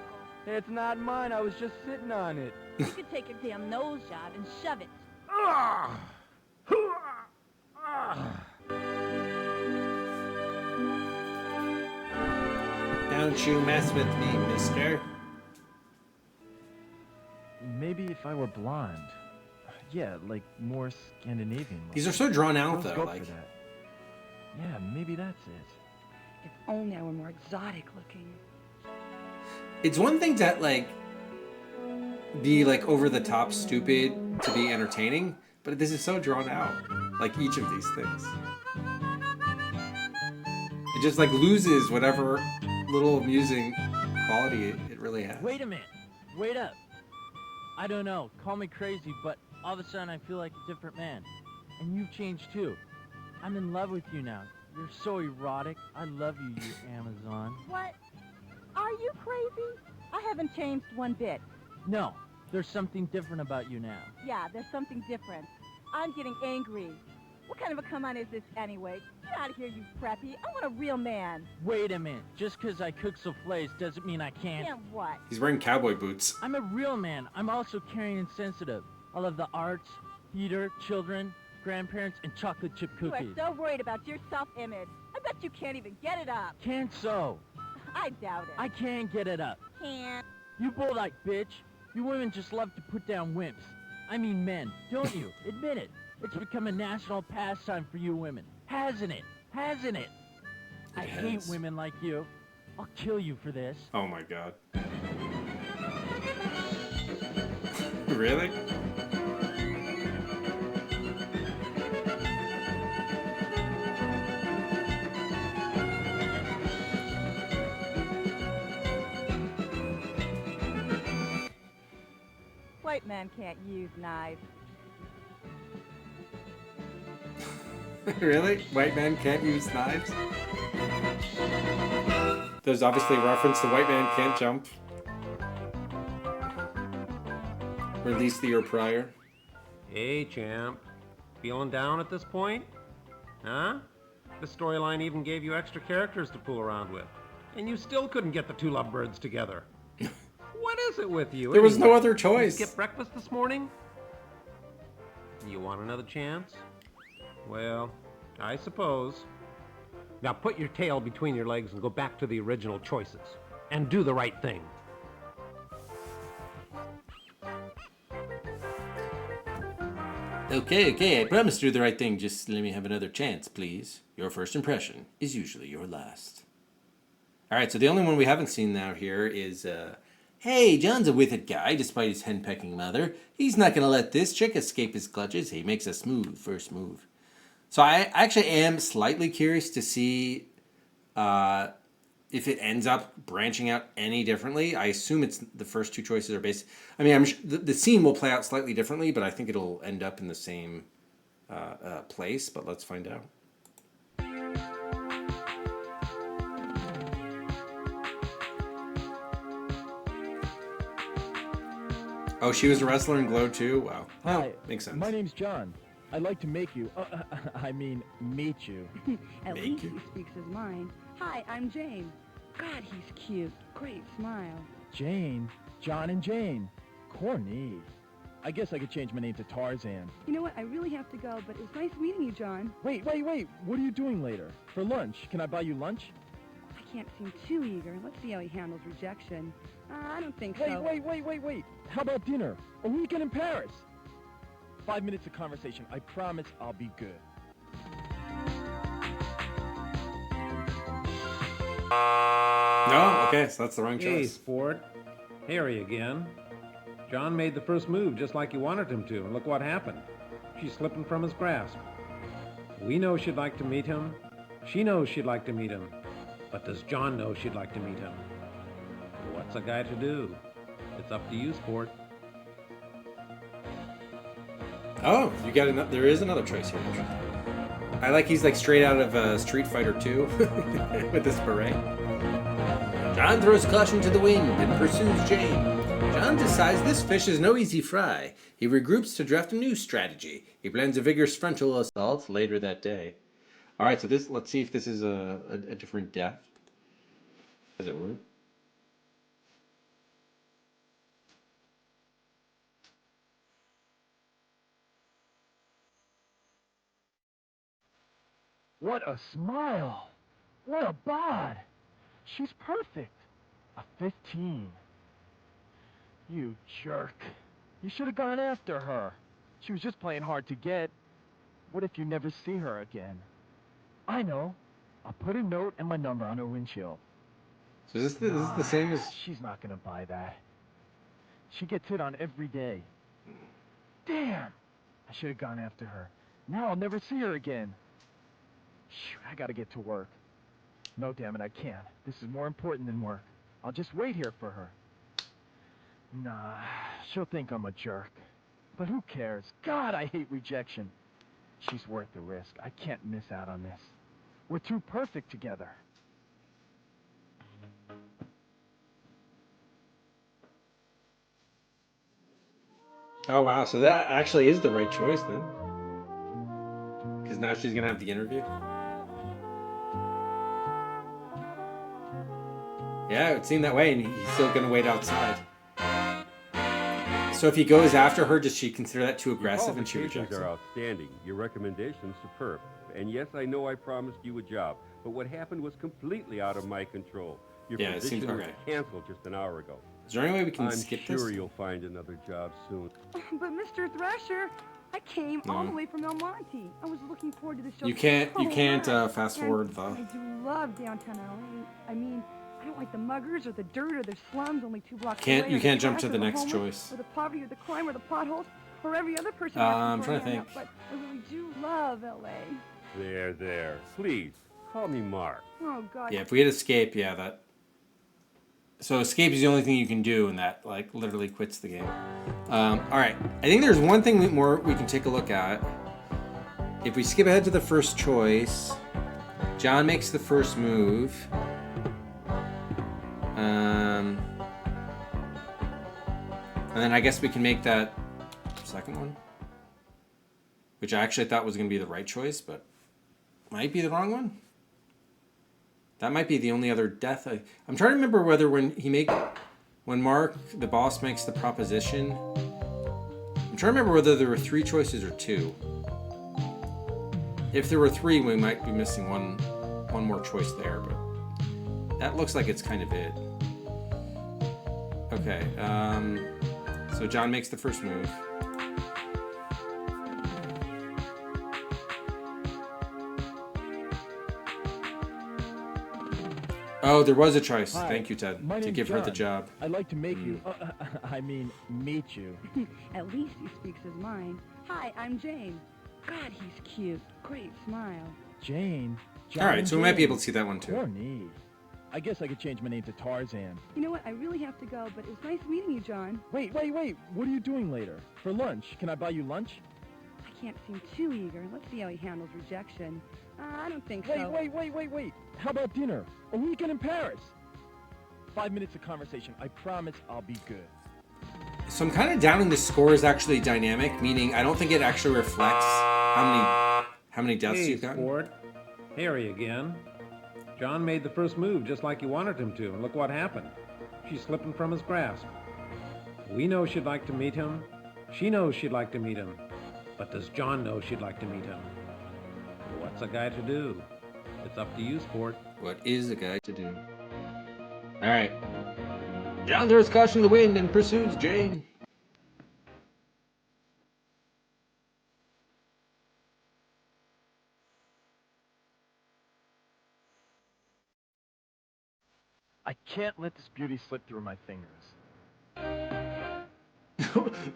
Speaker 2: It's not mine. I was just sitting on it.
Speaker 7: You could take your damn nose job and shove it.
Speaker 2: Ah!
Speaker 1: Don't you mess with me, mister.
Speaker 2: Maybe if I were blonde. Yeah, like more Scandinavian.
Speaker 1: These are so drawn out,
Speaker 2: Girls
Speaker 1: though.
Speaker 2: go
Speaker 1: Like,
Speaker 2: for that. Yeah, maybe that's it.
Speaker 5: If only I were more exotic looking.
Speaker 1: it's one thing to like be like over the top stupid to be entertaining, but this is so drawn out. Like each of these things, it just like loses whatever little amusing quality it really has.
Speaker 11: Wait a minute. Wait up. I don't know. Call me crazy, but all of a sudden I feel like a different man. And you've changed too. I'm in love with you now. You're so erotic. I love you, you Amazon.
Speaker 7: What? Are you crazy? I haven't changed one bit.
Speaker 11: No, there's something different about you now.
Speaker 7: Yeah, there's something different. I'm getting angry. What kind of a come on is this anyway? Get out of here, you preppy. I want a real man.
Speaker 11: Wait a minute. Just because I cook souffles doesn't mean I can't.
Speaker 7: Can't what?
Speaker 1: He's wearing cowboy boots.
Speaker 11: I'm a real man. I'm also caring and sensitive. I love the arts, theater, children, grandparents, and chocolate chip
Speaker 7: You
Speaker 11: cookies.
Speaker 7: are so worried about your self-image. I bet you can't even get it up.
Speaker 11: Can't so.
Speaker 7: I doubt it.
Speaker 11: I can get it up.
Speaker 7: Can't.
Speaker 11: You bull-like bitch. You women just love to put down wimps. I mean men, don't you? Admit it. It's become a national pastime for you women. Hasn't it? Hasn't it? I hate women like you. I'll kill you for this.
Speaker 1: Oh my god. Really?
Speaker 7: White men can't use knives.
Speaker 1: Really? White men can't use knives? There's obviously a reference to white man can't jump. Released the year prior.
Speaker 3: Hey, champ. Feeling down at this point? Huh? The storyline even gave you extra characters to fool around with. And you still couldn't get the two lovebirds together. What is it with you?
Speaker 1: There was no
Speaker 3: anyway?
Speaker 1: other choice.
Speaker 3: Did you skip breakfast this morning? You want another chance? Well, I suppose. Now put your tail between your legs and go back to the original choices. And do the right thing.
Speaker 1: Okay, I promise to do the right thing. Just let me have another chance, please. Your first impression is usually your last. Alright, so the only one we haven't seen now here is, hey, John's a with it guy, despite his henpecking mother. He's not gonna let this chick escape his clutches. He makes a smooth first move. So I actually am slightly curious to see if it ends up branching out any differently. I assume it's the first two choices are based. I mean, the scene will play out slightly differently, but I think it'll end up in the same place. But let's find out. Oh, she was a wrestler in Glow too? Wow.
Speaker 2: Hi,
Speaker 1: Oh, makes sense.
Speaker 2: My name's John. I'd like to make you, meet you.
Speaker 5: At
Speaker 1: Make
Speaker 5: least
Speaker 1: you.
Speaker 5: he speaks his mind. Hi, I'm Jane. God, he's cute. Great smile.
Speaker 2: Jane? John and Jane. Corny. I guess I could change my name to Tarzan.
Speaker 5: You know what? I really have to go, but it was nice meeting you, John.
Speaker 2: Wait. What are you doing later? For lunch? Can I buy you lunch?
Speaker 5: I can't seem too eager. Let's see how he handles rejection. I don't think so.
Speaker 2: Wait. How about dinner? A weekend in Paris? 5 minutes of conversation. I promise I'll be good.
Speaker 1: No? Okay, so that's the wrong
Speaker 3: Hey,
Speaker 1: choice.
Speaker 3: sport. Harry again. John made the first move just like you wanted him to, and look what happened. She's slipping from his grasp. We know she'd like to meet him. She knows she'd like to meet him. But does John know she'd like to meet him? What's a guy to do? It's up to you, sport.
Speaker 1: Oh, you got another. There is another choice here. I like he's like straight out of Street Fighter 2 with this beret. John throws caution to the wind and pursues Jane. John decides this fish is no easy fry. He regroups to draft a new strategy. He plans a vigorous frontal assault later that day. All right, so this. Let's see if this is a different death. Does it work?
Speaker 2: What a smile! What a bod! She's perfect. A 15. You jerk. You should have gone after her. She was just playing hard to get. What if you never see her again? I know. I'll put a note and my number on her windshield.
Speaker 1: So is this is the same as...
Speaker 2: She's not gonna buy that. She gets hit on every day. Damn! I should have gone after her. Now I'll never see her again. Shoot, I gotta get to work. No, damn it, I can't. This is more important than work. I'll just wait here for her. Nah, she'll think I'm a jerk. But who cares? God, I hate rejection. She's worth the risk. I can't miss out on this. We're too perfect together.
Speaker 1: Oh wow, so that actually is the right choice then. Because now she's gonna have the interview. Yeah, it would seem that way, and he's still gonna wait outside. So if he goes after her, does she consider that too aggressive and she rejects
Speaker 8: Your
Speaker 1: him?
Speaker 8: are outstanding. Your recommendations superb. And yes, I know I promised you a job, but what happened was completely out of my control. Your
Speaker 1: Yeah, it
Speaker 8: position
Speaker 1: seems
Speaker 8: was
Speaker 1: okay.
Speaker 8: canceled just an hour ago.
Speaker 1: Is there any way we can
Speaker 8: I'm
Speaker 1: skip
Speaker 8: sure
Speaker 1: this?
Speaker 8: you'll find another job soon.
Speaker 5: But Mr. Thrasher, I came all
Speaker 1: No.
Speaker 5: the way from El Monte. I was looking forward to the show.
Speaker 1: You can't
Speaker 5: so much.
Speaker 1: fast
Speaker 5: And
Speaker 1: forward the...
Speaker 5: I do love downtown LA. I mean, I don't like the muggers or the dirt or the slums only 2 blocks away.
Speaker 1: You
Speaker 5: or
Speaker 1: can't
Speaker 5: the
Speaker 1: jump
Speaker 5: trash
Speaker 1: to
Speaker 5: or
Speaker 1: the next
Speaker 5: homeless,
Speaker 1: choice.
Speaker 5: Or the poverty or the crime or the potholes or every other person.
Speaker 1: I'm
Speaker 5: asking for
Speaker 1: trying to
Speaker 5: a handout,
Speaker 1: think.
Speaker 5: But I really do love LA.
Speaker 8: There. Please, call me Mark.
Speaker 5: Oh God.
Speaker 1: Yeah, if we hit escape, yeah, that... So escape is the only thing you can do, and that, like, literally quits the game. Alright, I think there's one thing more we can take a look at. If we skip ahead to the first choice, John makes the first move. And then I guess we can make that second one. Which I actually thought was going to be the right choice, but might be the wrong one. That might be the only other death. I'm trying to remember whether when Mark, the boss, makes the proposition. I'm trying to remember whether there were 3 choices or 2. If there were 3, we might be missing one more choice there, but that looks like it's kind of it. Okay, so John makes the first move. Oh, there was a choice.
Speaker 2: Hi,
Speaker 1: Thank you, Ted,
Speaker 2: my
Speaker 1: to
Speaker 2: name's
Speaker 1: give her the
Speaker 2: John.
Speaker 1: job.
Speaker 2: I'd like to make you, meet you.
Speaker 5: At least he speaks his mind. Hi, I'm Jane. God, he's cute. Great smile.
Speaker 2: Jane.
Speaker 1: All right, so we might be able to see that one too.
Speaker 2: Poor me. I guess I could change my name to Tarzan.
Speaker 5: You know what? I really have to go, but it was nice meeting you, John.
Speaker 2: Wait. What are you doing later? For lunch? Can I buy you lunch?
Speaker 5: I can't seem too eager. Let's see how he handles rejection. I don't think so.
Speaker 2: Wait. How about dinner? A weekend in Paris? 5 minutes of conversation. I promise I'll be good.
Speaker 1: So I'm kind of doubting the score is actually dynamic, meaning I don't think it actually reflects how many deaths
Speaker 3: Hey,
Speaker 1: you've gotten.
Speaker 3: sport. Harry again. John made the first move just like you wanted him to, and look what happened. She's slipping from his grasp. We know she'd like to meet him. She knows she'd like to meet him. But does John know she'd like to meet him? What's a guy to do? It's up to you, sport.
Speaker 1: What is a guy to do? All right. John throws caution to the wind and pursues Jane.
Speaker 2: I can't let this beauty slip through my fingers.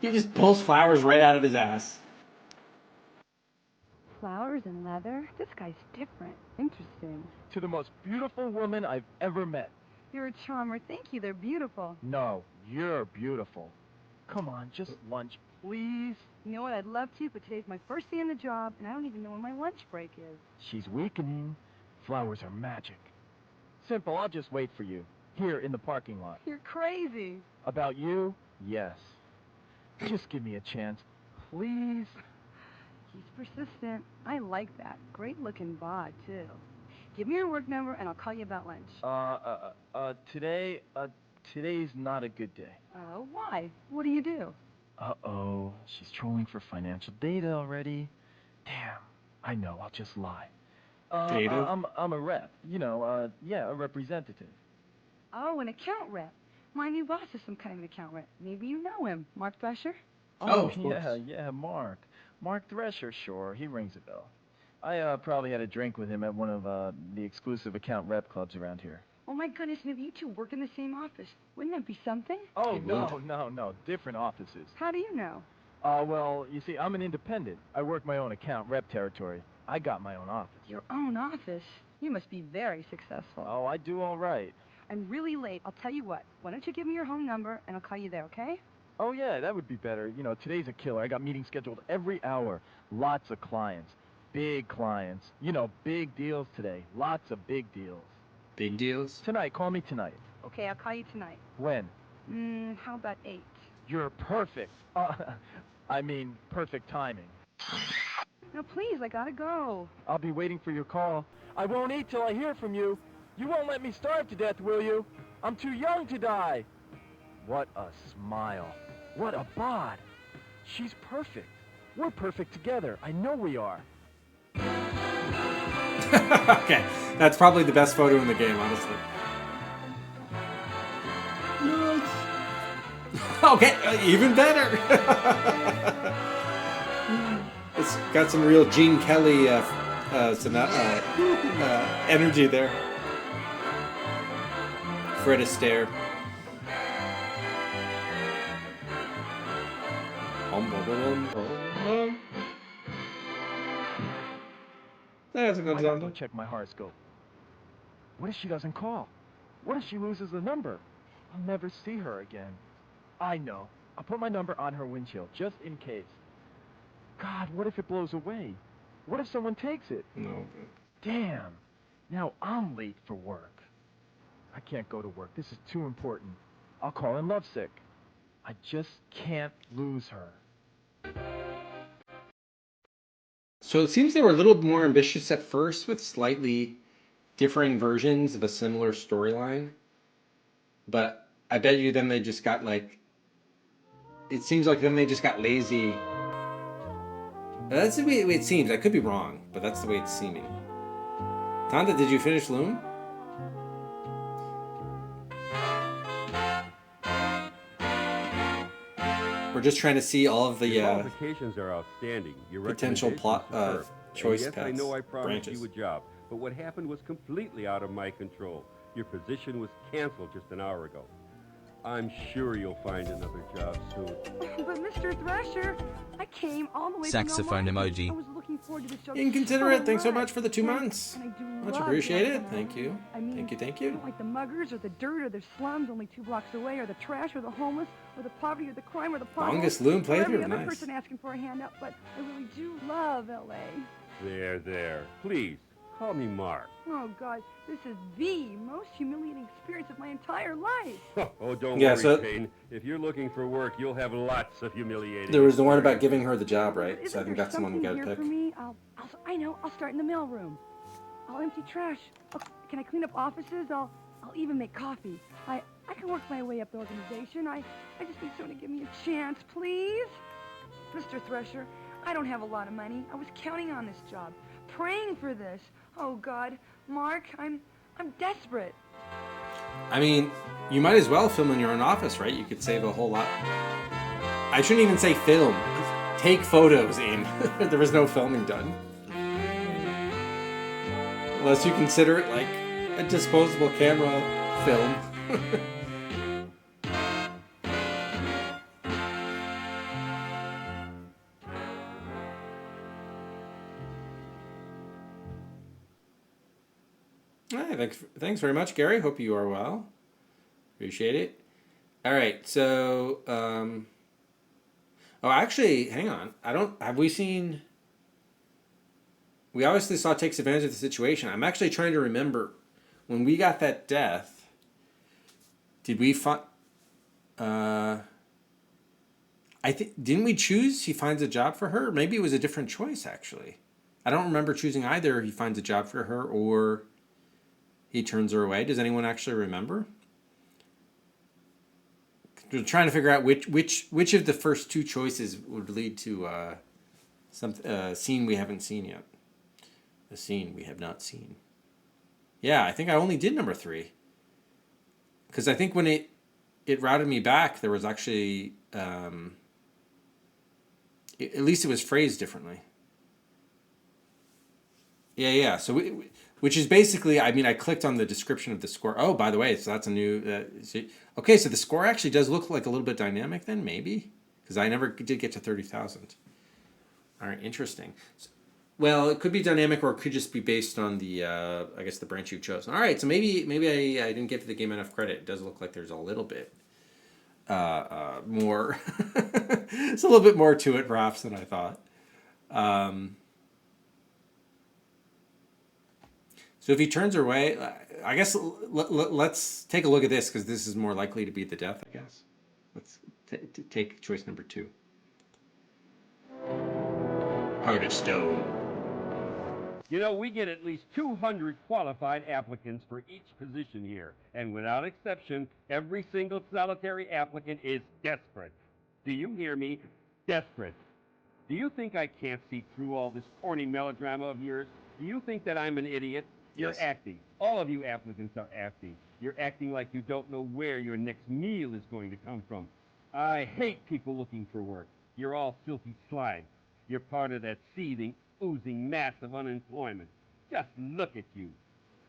Speaker 1: He just pulls flowers right out of his ass.
Speaker 5: Flowers and leather? This guy's different. Interesting.
Speaker 2: To the most beautiful woman I've ever met.
Speaker 5: You're a charmer. Thank you. They're beautiful.
Speaker 2: No, you're beautiful. Come on, just lunch, please.
Speaker 5: You know what? I'd love to, but today's my first day on the job, and I don't even know when my lunch break is.
Speaker 2: She's weakening. Flowers are magic. Simple, I'll just wait for you. Here in the parking lot.
Speaker 5: You're crazy.
Speaker 2: About you? Yes. Just give me a chance, please.
Speaker 5: He's persistent. I like that. Great looking bod, too. Give me your work number, and I'll call you about lunch.
Speaker 2: Today's not a good day.
Speaker 5: Why? What do you do?
Speaker 2: Uh-oh, she's trolling for financial data already. Damn, I know, I'll just lie.
Speaker 1: Data?
Speaker 2: I'm a rep, a representative.
Speaker 5: Oh, an account rep. My new boss is some kind of an account rep. Maybe you know him, Mark Thresher?
Speaker 1: Oh, of course.
Speaker 2: yeah, Mark. Mark Thresher, sure. He rings a bell. I probably had a drink with him at one of the exclusive account rep clubs around here.
Speaker 5: Oh my goodness, maybe you two work in the same office. Wouldn't that be something?
Speaker 2: Oh,
Speaker 1: It
Speaker 2: no. Different offices.
Speaker 5: How do you know?
Speaker 2: Well, you see, I'm an independent. I work my own account rep territory. I got my own office.
Speaker 5: Your own office? You must be very successful.
Speaker 2: Oh, I do all right.
Speaker 5: I'm really late. I'll tell you what. Why don't you give me your home number and I'll call you there, okay?
Speaker 2: Oh, yeah, that would be better. You know, today's a killer. I got meetings scheduled every hour. Lots of clients. Big clients. You know, big deals today. Lots of big deals.
Speaker 1: Big deals?
Speaker 2: Tonight, call me tonight.
Speaker 5: Okay, I'll call you tonight.
Speaker 2: When?
Speaker 5: How about 8?
Speaker 2: You're perfect. I mean, perfect timing.
Speaker 5: No, please, I gotta go.
Speaker 2: I'll be waiting for your call. I won't eat till I hear from you. You won't let me starve to death, will you? I'm too young to die. What a smile. What a bod. She's perfect. We're perfect together. I know we are.
Speaker 1: Okay, that's probably the best photo in the game, honestly. Okay, even better. It's got some real Gene Kelly energy there. Fred Astaire. That's a good
Speaker 2: I gotta
Speaker 1: song.
Speaker 2: go check my horoscope. What if she doesn't call? What if she loses the number? I'll never see her again. I know. I'll put my number on her windshield, just in case. God, what if it blows away? What if someone takes it?
Speaker 1: No.
Speaker 2: Damn. Now I'm late for work. I can't go to work. This is too important. I'll call in lovesick. I just can't lose her.
Speaker 1: So it seems they were a little more ambitious at first with slightly differing versions of a similar storyline. But I bet you then they just got like... It seems like then they just got lazy. That's the way it seems. I could be wrong, but that's the way it's seeming. Tanda, did you finish Loom? We're just trying to see all of the
Speaker 8: Your qualifications are outstanding. Your
Speaker 1: potential plot
Speaker 8: superb.
Speaker 1: choice
Speaker 8: and yes,
Speaker 1: paths,
Speaker 8: I know I promised
Speaker 1: branches.
Speaker 8: you a job, but what happened was completely out of my control. Your position was canceled just an hour ago. I'm sure you'll find another job soon.
Speaker 5: But Mr. Thresher, I came all the way
Speaker 12: Saxophone
Speaker 5: from
Speaker 12: emoji.
Speaker 5: I was looking forward to this job
Speaker 1: Inconsiderate.
Speaker 5: so
Speaker 1: Thanks so
Speaker 5: much.
Speaker 1: much for the 2 months.
Speaker 5: And I do
Speaker 1: Much
Speaker 5: love
Speaker 1: appreciated.
Speaker 5: Jackson
Speaker 1: Thank you.
Speaker 5: Island. I mean,
Speaker 1: Thank
Speaker 5: I
Speaker 1: you.
Speaker 5: don't like the muggers or the dirt or the slums only 2 blocks away, or the trash or the homeless or the poverty or the crime or the potholes.
Speaker 1: Longest Loom
Speaker 5: or every
Speaker 1: playthrough.
Speaker 5: other
Speaker 1: Nice.
Speaker 5: person asking for a handout, but I really do love L.A.
Speaker 8: There. Please, call me Mark.
Speaker 5: Oh, God, this is the most humiliating experience of my entire life.
Speaker 8: Oh, don't
Speaker 1: Yeah,
Speaker 8: worry,
Speaker 1: so-
Speaker 8: Payne. If you're looking for work, you'll have lots of humiliating.
Speaker 1: There was the one about giving her the job, right?
Speaker 5: Isn't
Speaker 1: So I think
Speaker 5: there
Speaker 1: that's the one we
Speaker 5: something
Speaker 1: gotta
Speaker 5: here
Speaker 1: pick.
Speaker 5: for me? I know. I'll start in the mailroom. I'll empty trash. Can I clean up offices? I'll even make coffee. I can work my way up the organization. I just need someone to give me a chance, please. Mr. Thresher, I don't have a lot of money. I was counting on this job, praying for this. Oh God, Mark, I'm desperate.
Speaker 1: I mean, you might as well film in your own office, right? You could save a whole lot. I shouldn't even say film. Take photos in. There was no filming done. Unless you consider it like a disposable camera film. Hey, thanks very much, Gary. Hope you are well. Appreciate it. All right, so oh, actually, hang on. Have we seen? We obviously saw takes advantage of the situation. I'm actually trying to remember when we got that death. Did we find? I think didn't we choose? He finds a job for her. Maybe it was a different choice. Actually, I don't remember choosing either. He finds a job for her, or he turns her away. Does anyone actually remember? We're trying to figure out which of the first 2 choices would lead to some scene we haven't seen yet. A scene we have not seen. Yeah, I think I only did number 3. Because I think when it routed me back, there was actually, at least it was phrased differently. Yeah. So, which is basically, I mean, I clicked on the description of the score. Oh, by the way, so that's a new, okay, so the score actually does look like a little bit dynamic then, maybe? Because I never did get to 30,000. All right, interesting. Well, it could be dynamic, or it could just be based on the, I guess, the branch you chose. All right, so maybe I didn't give the game enough credit. It does look like there's a little bit more. It's a little bit more to it, perhaps, than I thought. So if he turns her away, I guess let's take a look at this, because this is more likely to be the death, I guess. Let's take choice number 2. Heart of stone.
Speaker 8: You know, we get at least 200 qualified applicants for each position here, and without exception, every single solitary applicant is desperate. Do you hear me? Desperate. Do you think I can't see through all this corny melodrama of yours? Do you think that I'm an idiot? You're
Speaker 1: Yes.
Speaker 8: acting. All of you applicants are acting. You're acting like you don't know where your next meal is going to come from. I hate people looking for work. You're all filthy slime. You're part of that seething, oozing mass of unemployment. Just look at you.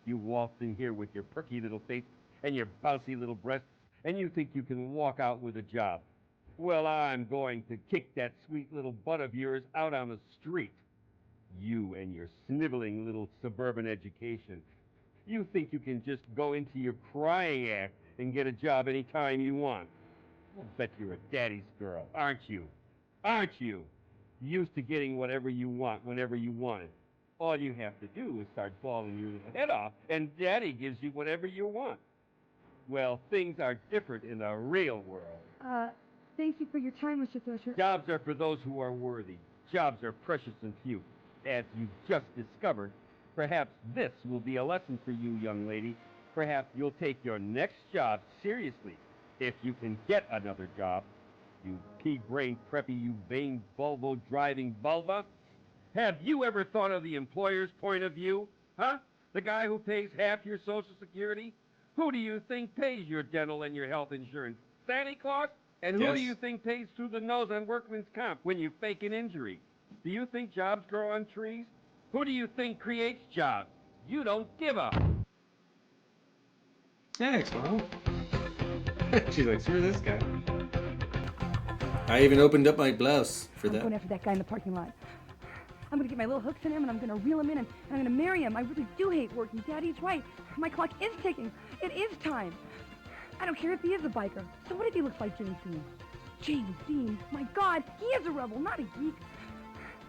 Speaker 8: You waltzed in here with your perky little face and your bouncy little breasts, and you think you can walk out with a job. Well, I'm going to kick that sweet little butt of yours out on the street. You and your sniveling little suburban education. You think you can just go into your crying act and get a job any time you want. I'll bet you're a daddy's girl, aren't you? Aren't you? Used to getting whatever you want whenever you want it. All you have to do is start bawling your little head off, and daddy gives you whatever you want. Well, things are different in the real world.
Speaker 5: Thank you for your time, Mr. Thresher.
Speaker 8: Jobs are for those who are worthy. Jobs are precious and few. As you've just discovered, perhaps this will be a lesson for you, young lady. Perhaps you'll take your next job seriously, if you can get another job. You pea-brained preppy, you vain Volvo-driving vulva. Have you ever thought of the employer's point of view? Huh? The guy who pays half your Social Security? Who do you think pays your dental and your health insurance? Santa Claus? And who do you think pays through the nose on workman's comp when you fake an injury? Do you think jobs grow on trees? Who do you think creates jobs? You don't give a...
Speaker 1: Thanks, Mom. She's like, screw this guy. I even opened up my blouse for that.
Speaker 5: I'm going after that guy in the parking lot. I'm going to get my little hooks in him, and I'm going to reel him in, and I'm going to marry him. I really do hate working. Daddy's right. My clock is ticking. It is time. I don't care if he is a biker. So what if he looks like James Dean? James Dean? My God, he is a rebel, not a geek.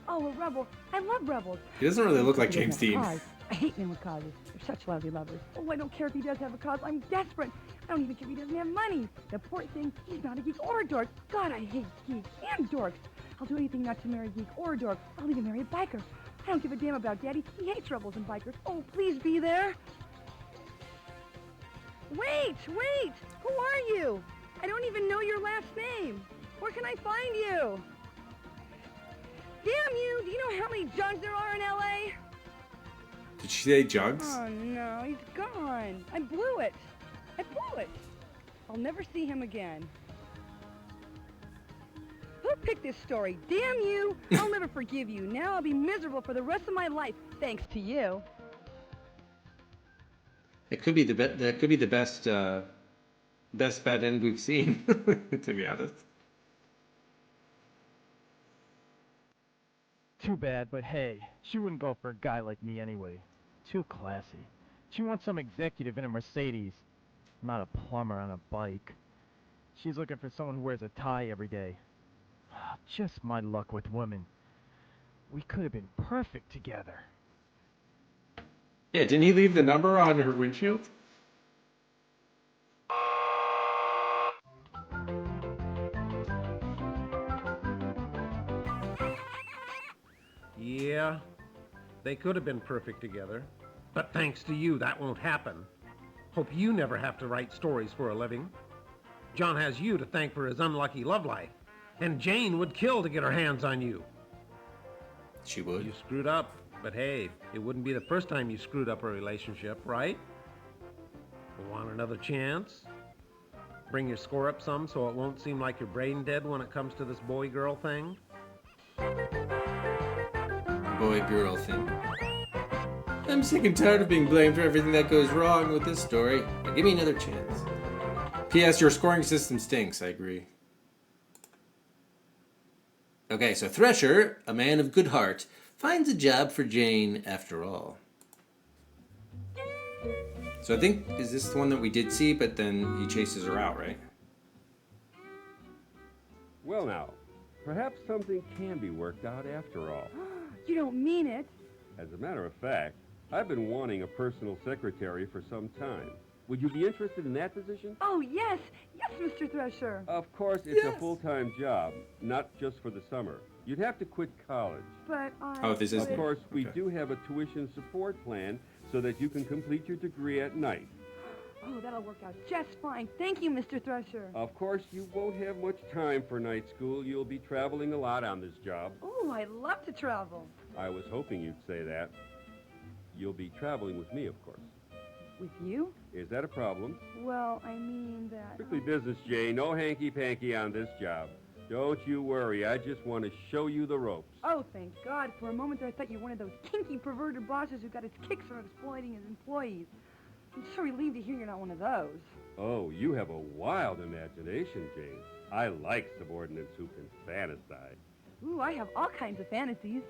Speaker 5: Oh, a rebel. I love rebels.
Speaker 1: He doesn't really look like
Speaker 5: He doesn't
Speaker 1: James
Speaker 5: have
Speaker 1: Dean.
Speaker 5: cars. I hate men with causes. They're such lousy lovers. Oh, I don't care if he does have a cause. I'm desperate. I don't even care if he doesn't have money. The important thing, he's not a geek or a dork. God, I hate geeks and dorks. I'll do anything not to marry a geek or a dork. I'll even marry a biker. I don't give a damn about Daddy. He hates rebels and bikers. Oh, please be there. Wait! Who are you? I don't even know your last name. Where can I find you? Damn you! Do you know how many jugs there are in L.A.?
Speaker 1: Did she say jugs?
Speaker 5: Oh, no, he's gone. I blew it. I'll never see him again. Who picked this story? Damn you! I'll never forgive you. Now I'll be miserable for the rest of my life, thanks to you.
Speaker 1: It could be that could be the best bad end we've seen, to be honest.
Speaker 2: Too bad, but hey, she wouldn't go for a guy like me anyway. Too classy. She wants some executive in a Mercedes, not a plumber on a bike. She's looking for someone who wears a tie every day. Just my luck with women. We could have been perfect together.
Speaker 1: Yeah, didn't he leave the number on her windshield?
Speaker 3: Yeah, they could have been perfect together. But thanks to you, that won't happen. Hope you never have to write stories for a living. John has you to thank for his unlucky love life. And Jane would kill to get her hands on you.
Speaker 1: She would.
Speaker 3: You screwed up, but hey, it wouldn't be the first time you screwed up a relationship, right? Want another chance? Bring your score up some so it won't seem like you're brain dead when it comes to this boy-girl thing?
Speaker 1: Boy-girl thing. I'm sick and tired of being blamed for everything that goes wrong with this story. Now give me another chance. P.S. Your scoring system stinks, I agree. Okay, so Thresher, a man of good heart, finds a job for Jane after all. So I think, is this the one that we did see, but then he chases her out, right?
Speaker 8: Well now, perhaps something can be worked out after all.
Speaker 5: You don't mean it.
Speaker 8: As a matter of fact, I've been wanting a personal secretary for some time. Would you be interested in that position?
Speaker 5: Oh, yes. Yes, Mr. Thresher.
Speaker 8: Of course, it's a full-time job, not just for the summer. You'd have to quit college.
Speaker 5: But I...
Speaker 1: Oh, this is...
Speaker 8: Of course, we do have a tuition support plan so that you can complete your degree at night.
Speaker 5: Oh, that'll work out just fine. Thank you, Mr. Thresher.
Speaker 8: Of course, you won't have much time for night school. You'll be traveling a lot on this job.
Speaker 5: Oh, I love to travel.
Speaker 8: I was hoping you'd say that. You'll be traveling with me, of course.
Speaker 5: With you?
Speaker 8: Is that a problem?
Speaker 5: Well, I mean that...
Speaker 8: Strictly business, Jay. No hanky-panky on this job. Don't you worry. I just want to show you the ropes.
Speaker 5: Oh, thank God. For a moment there, I thought you were one of those kinky, perverted bosses who got his kicks from exploiting his employees. I'm so relieved to hear you're not one of those.
Speaker 8: Oh, you have a wild imagination, Jane. I like subordinates who can fantasize.
Speaker 5: Ooh, I have all kinds of fantasies.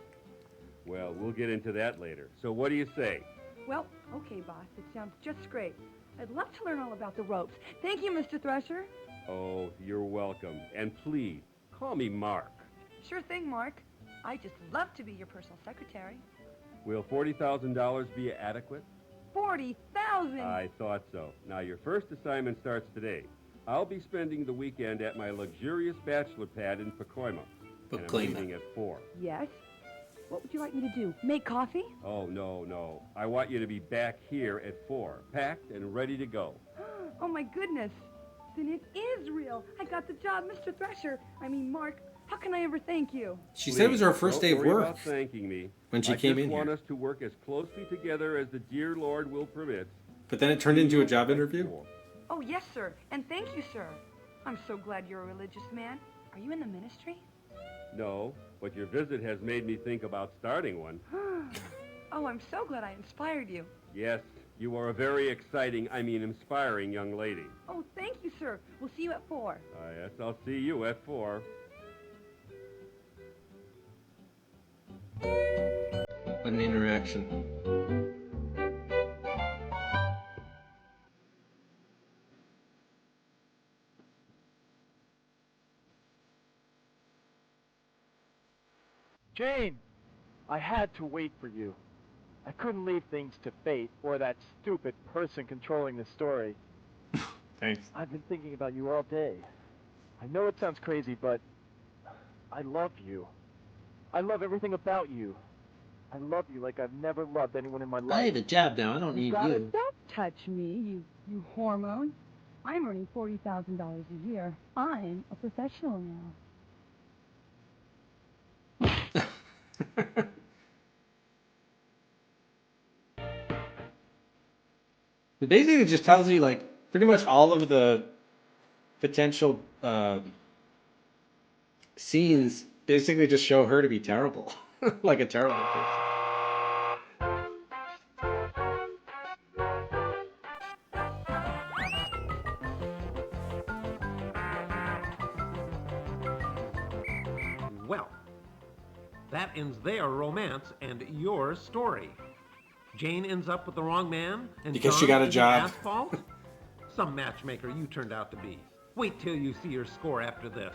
Speaker 8: Well, we'll get into that later. So what do you say?
Speaker 5: Well, okay, boss. It sounds just great. I'd love to learn all about the ropes. Thank you, Mr. Thresher.
Speaker 8: Oh, you're welcome. And please, call me Mark.
Speaker 5: Sure thing, Mark. I just love to be your personal secretary.
Speaker 8: Will $40,000 be adequate?
Speaker 5: 40,000!
Speaker 8: I thought so. Now, your first assignment starts today. I'll be spending the weekend at my luxurious bachelor pad in Pacoima. And I'm leaving at 4.
Speaker 5: Yes? What would you like me to do? Make coffee?
Speaker 8: Oh, no. I want you to be back here at 4, packed and ready to go.
Speaker 5: Oh, my goodness. Then it is real. I got the job, Mr. Thresher. I mean, Mark, how can I ever thank you?
Speaker 1: She said it was her first day of
Speaker 8: Don't worry
Speaker 1: work.
Speaker 8: about thanking me.
Speaker 1: When she came in
Speaker 8: I just want
Speaker 1: here.
Speaker 8: us to work as closely together as the dear Lord will permit.
Speaker 1: But then it turned into a job interview?
Speaker 5: Oh, yes, sir. And thank you, sir. I'm so glad you're a religious man. Are you in the ministry?
Speaker 8: No, but your visit has made me think about starting one.
Speaker 5: Oh, I'm so glad I inspired you.
Speaker 8: Yes, you are a very exciting, inspiring young lady.
Speaker 5: Oh, thank you, sir. We'll see you at 4.
Speaker 8: Yes, I'll see you at 4.
Speaker 1: What an interaction.
Speaker 2: Jane, I had to wait for you. I couldn't leave things to fate or that stupid person controlling the story.
Speaker 1: Thanks.
Speaker 2: I've been thinking about you all day. I know it sounds crazy, but I love you. I love everything about you. I love you like I've never loved anyone in my life.
Speaker 1: I have a job now. I don't need you.
Speaker 5: Don't touch me, you hormone. I'm earning $40,000 a year. I'm a professional now.
Speaker 1: It basically just tells you, like, pretty much all of the potential scenes basically just show her to be terrible. Like a terrible person.
Speaker 3: Well, that ends their romance and your story. Jane ends up with the wrong man, and
Speaker 1: Because
Speaker 3: John
Speaker 1: she got a
Speaker 3: is
Speaker 1: job.
Speaker 3: an asphalt? Some matchmaker you turned out to be. Wait till you see your score after this.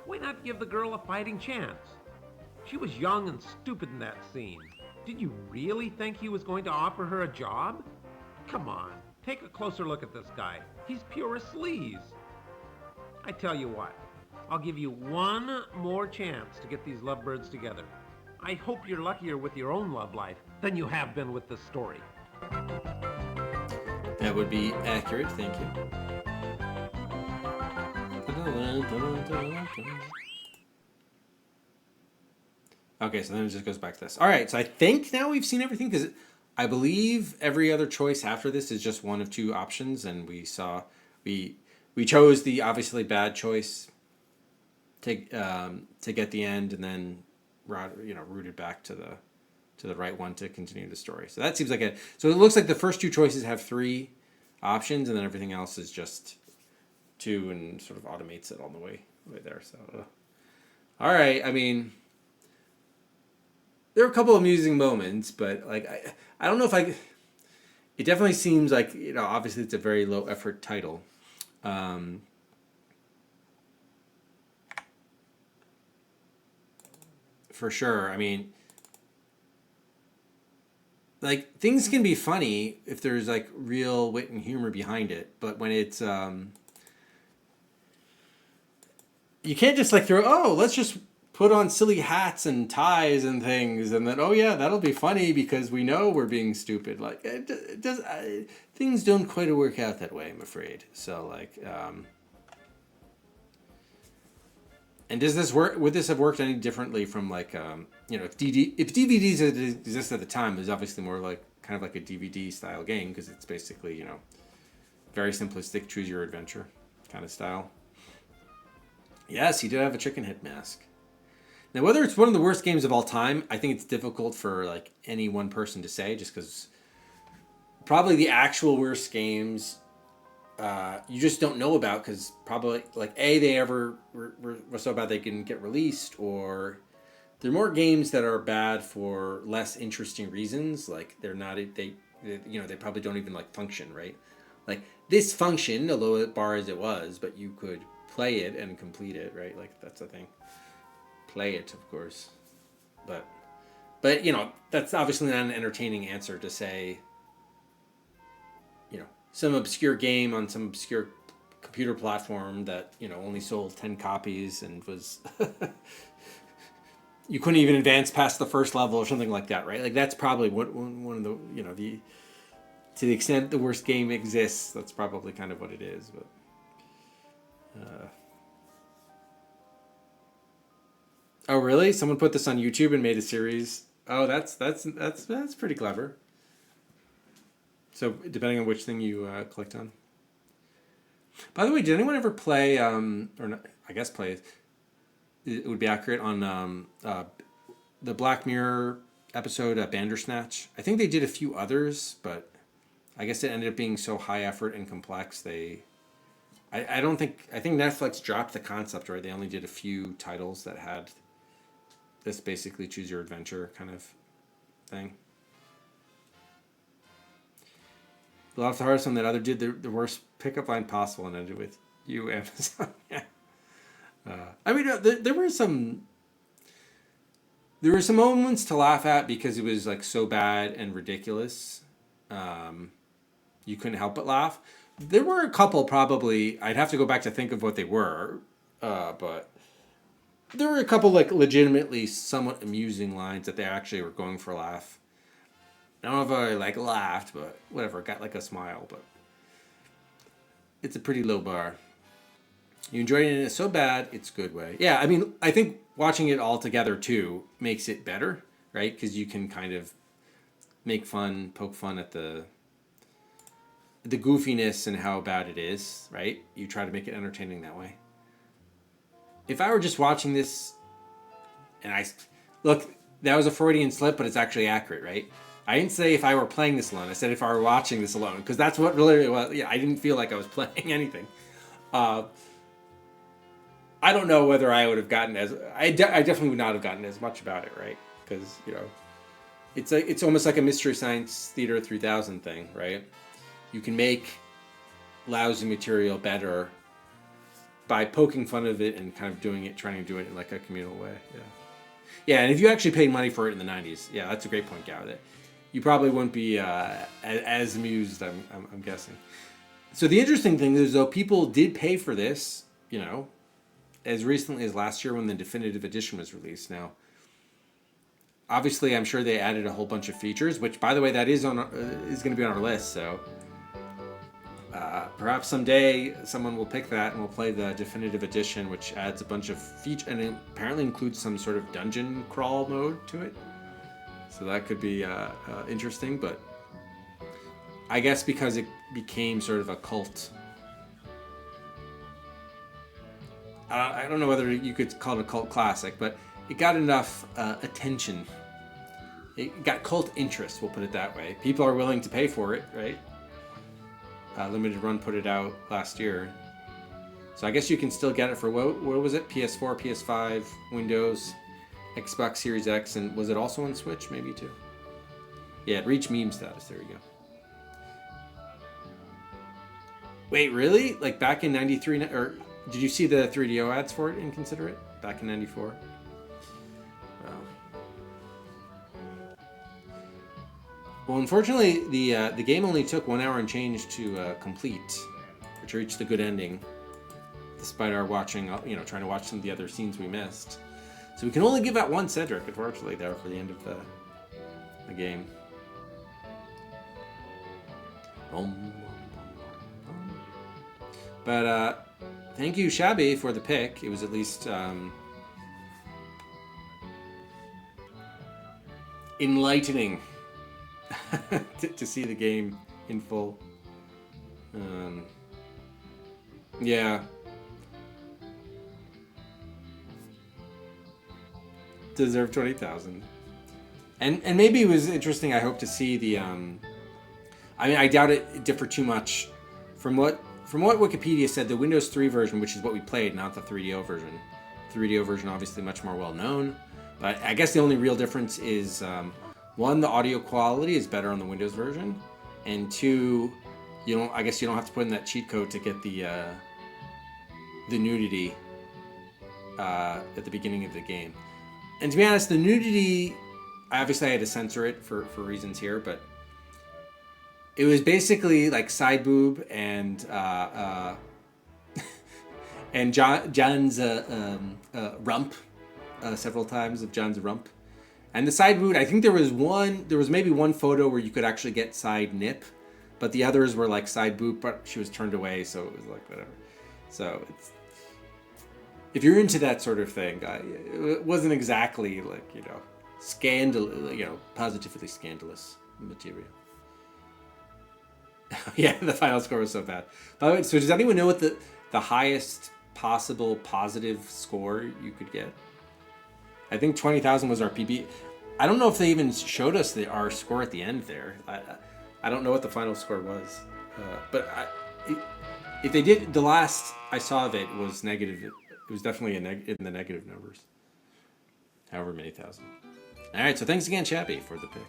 Speaker 3: Why not give the girl a fighting chance? She was young and stupid in that scene. Did you really think he was going to offer her a job? Come on, take a closer look at this guy. He's pure sleaze. I tell you what, I'll give you one more chance to get these lovebirds together. I hope you're luckier with your own love life than you have been with this story.
Speaker 1: That would be accurate, thank you. Okay, so then it just goes back to this. All right, so I think now we've seen everything because I believe every other choice after this is just one of two options, and we chose the obviously bad choice to get the end, and then rooted back to the right one to continue the story. So that seems like it. So it looks like the first two choices have 3 options, and then everything else is just 2, and sort of automates it all the way there. So, all right. I mean, there are a couple of amusing moments, but like I don't know if I. It definitely seems like, obviously it's a very low effort title. For sure. I mean, like, things can be funny if there's like real wit and humor behind it, but when it's you can't just like let's just put on silly hats and ties and things, and then that'll be funny because we know we're being stupid. Like, it does things don't quite work out that way, I'm afraid. So like, and does this work? Would this have worked any differently from like if DVDs had existed at the time? It was obviously more like kind of like a DVD style game, because it's basically very simplistic, choose your adventure kind of style. Yes, he did have a chicken head mask. Now, whether it's one of the worst games of all time, I think it's difficult for like any one person to say, just because probably the actual worst games you just don't know about, because probably like they ever were so bad they can get released, or they're more games that are bad for less interesting reasons. Like they're not they probably don't even like function, right? Like this functioned, although as bar as it was, but you could play it and complete it, right? Like that's the thing. Play it, of course, but that's obviously not an entertaining answer to say. Some obscure game on some obscure computer platform that only sold 10 copies and was you couldn't even advance past the first level or something like that, right? Like that's probably one of the the to the extent the worst game exists, that's probably kind of what it is. But oh really? Someone put this on YouTube and made a series. Oh, that's pretty clever. So depending on which thing you clicked on. By the way, did anyone ever play, or not, I guess play, it would be accurate, on the Black Mirror episode Bandersnatch? I think they did a few others, but I guess it ended up being so high effort and complex. I think Netflix dropped the concept, right? They only did a few titles that had this basically choose your adventure kind of thing. Laugh the hardest one that other did the worst pickup line possible and ended with you, Amazon. Yeah. I mean, there were some moments to laugh at because it was like so bad and ridiculous. You couldn't help but laugh. There were a couple, probably I'd have to go back to think of what they were, but there were a couple like legitimately somewhat amusing lines that they actually were going for a laugh. I don't know if I like laughed, but whatever, got like a smile, but it's a pretty low bar. You enjoyed it in a so bad, it's good way. Yeah, I mean, I think watching it all together too makes it better, right? Because you can kind of poke fun at the goofiness and how bad it is, right? You try to make it entertaining that way. If I were just watching this, and look, that was a Freudian slip, but it's actually accurate, right? I didn't say if I were playing this alone. I said if I were watching this alone, because that's what really was. Yeah, I didn't feel like I was playing anything. I don't know whether I would have gotten I definitely would not have gotten as much about it, right? Because it's almost like a Mystery Science Theater 3000 thing, right? You can make lousy material better by poking fun of it and kind of trying to do it in like a communal way. Yeah. Yeah, and if you actually paid money for it in the 90s, yeah, that's a great point, Gao. You probably wouldn't be as amused, I'm guessing. So the interesting thing is, though, people did pay for this, as recently as last year when the definitive edition was released. Now, obviously, I'm sure they added a whole bunch of features, which, by the way, that is going to be on our list. So perhaps someday someone will pick that and we'll play the definitive edition, which adds a bunch of features and it apparently includes some sort of dungeon crawl mode to it. So that could be interesting, but I guess because it became sort of a cult. I don't know whether you could call it a cult classic, but it got enough attention. It got cult interest, we'll put it that way. People are willing to pay for it, right? Limited Run put it out last year. So I guess you can still get it for, what was it? PS4, PS5, Windows, Xbox Series X, and was it also on Switch? Maybe too. Yeah, it reached meme status. There you go. Wait, really? Like back in 93, or did you see the 3DO ads for it in Considerate? Back in 94? Wow. Well, unfortunately, the game only took 1 hour and change to complete, which reached a good ending, despite our watching, trying to watch some of the other scenes we missed. So we can only give out one Cedric, unfortunately, there for the end of the game. But thank you, Shabby, for the pick. It was at least enlightening to see the game in full. Yeah. Deserve 20,000. And maybe it was interesting. I hope to see the. I mean, I doubt it differed too much from what Wikipedia said. The Windows 3 version, which is what we played, not the 3DO version. 3DO version, obviously, much more well known. But I guess the only real difference is one, the audio quality is better on the Windows version, and two, I guess you don't have to put in that cheat code to get the nudity at the beginning of the game. And to be honest, the nudity, obviously I had to censor it for reasons here, but it was basically like side boob and and John's rump several times of John's rump. And the side boob, I think there was maybe one photo where you could actually get side nip, but the others were like side boob, but she was turned away, so it was like whatever. So if you're into that sort of thing, it wasn't exactly like, positively scandalous material. Yeah, the final score was so bad. By the way, so does anyone know what the highest possible positive score you could get? I think 20,000 was our PB. I don't know if they even showed us our score at the end there. I don't know what the final score was. But if they did, the last I saw of it was negative. It was definitely in the negative numbers. However many thousand. All right, so thanks again, Chappie, for the pick.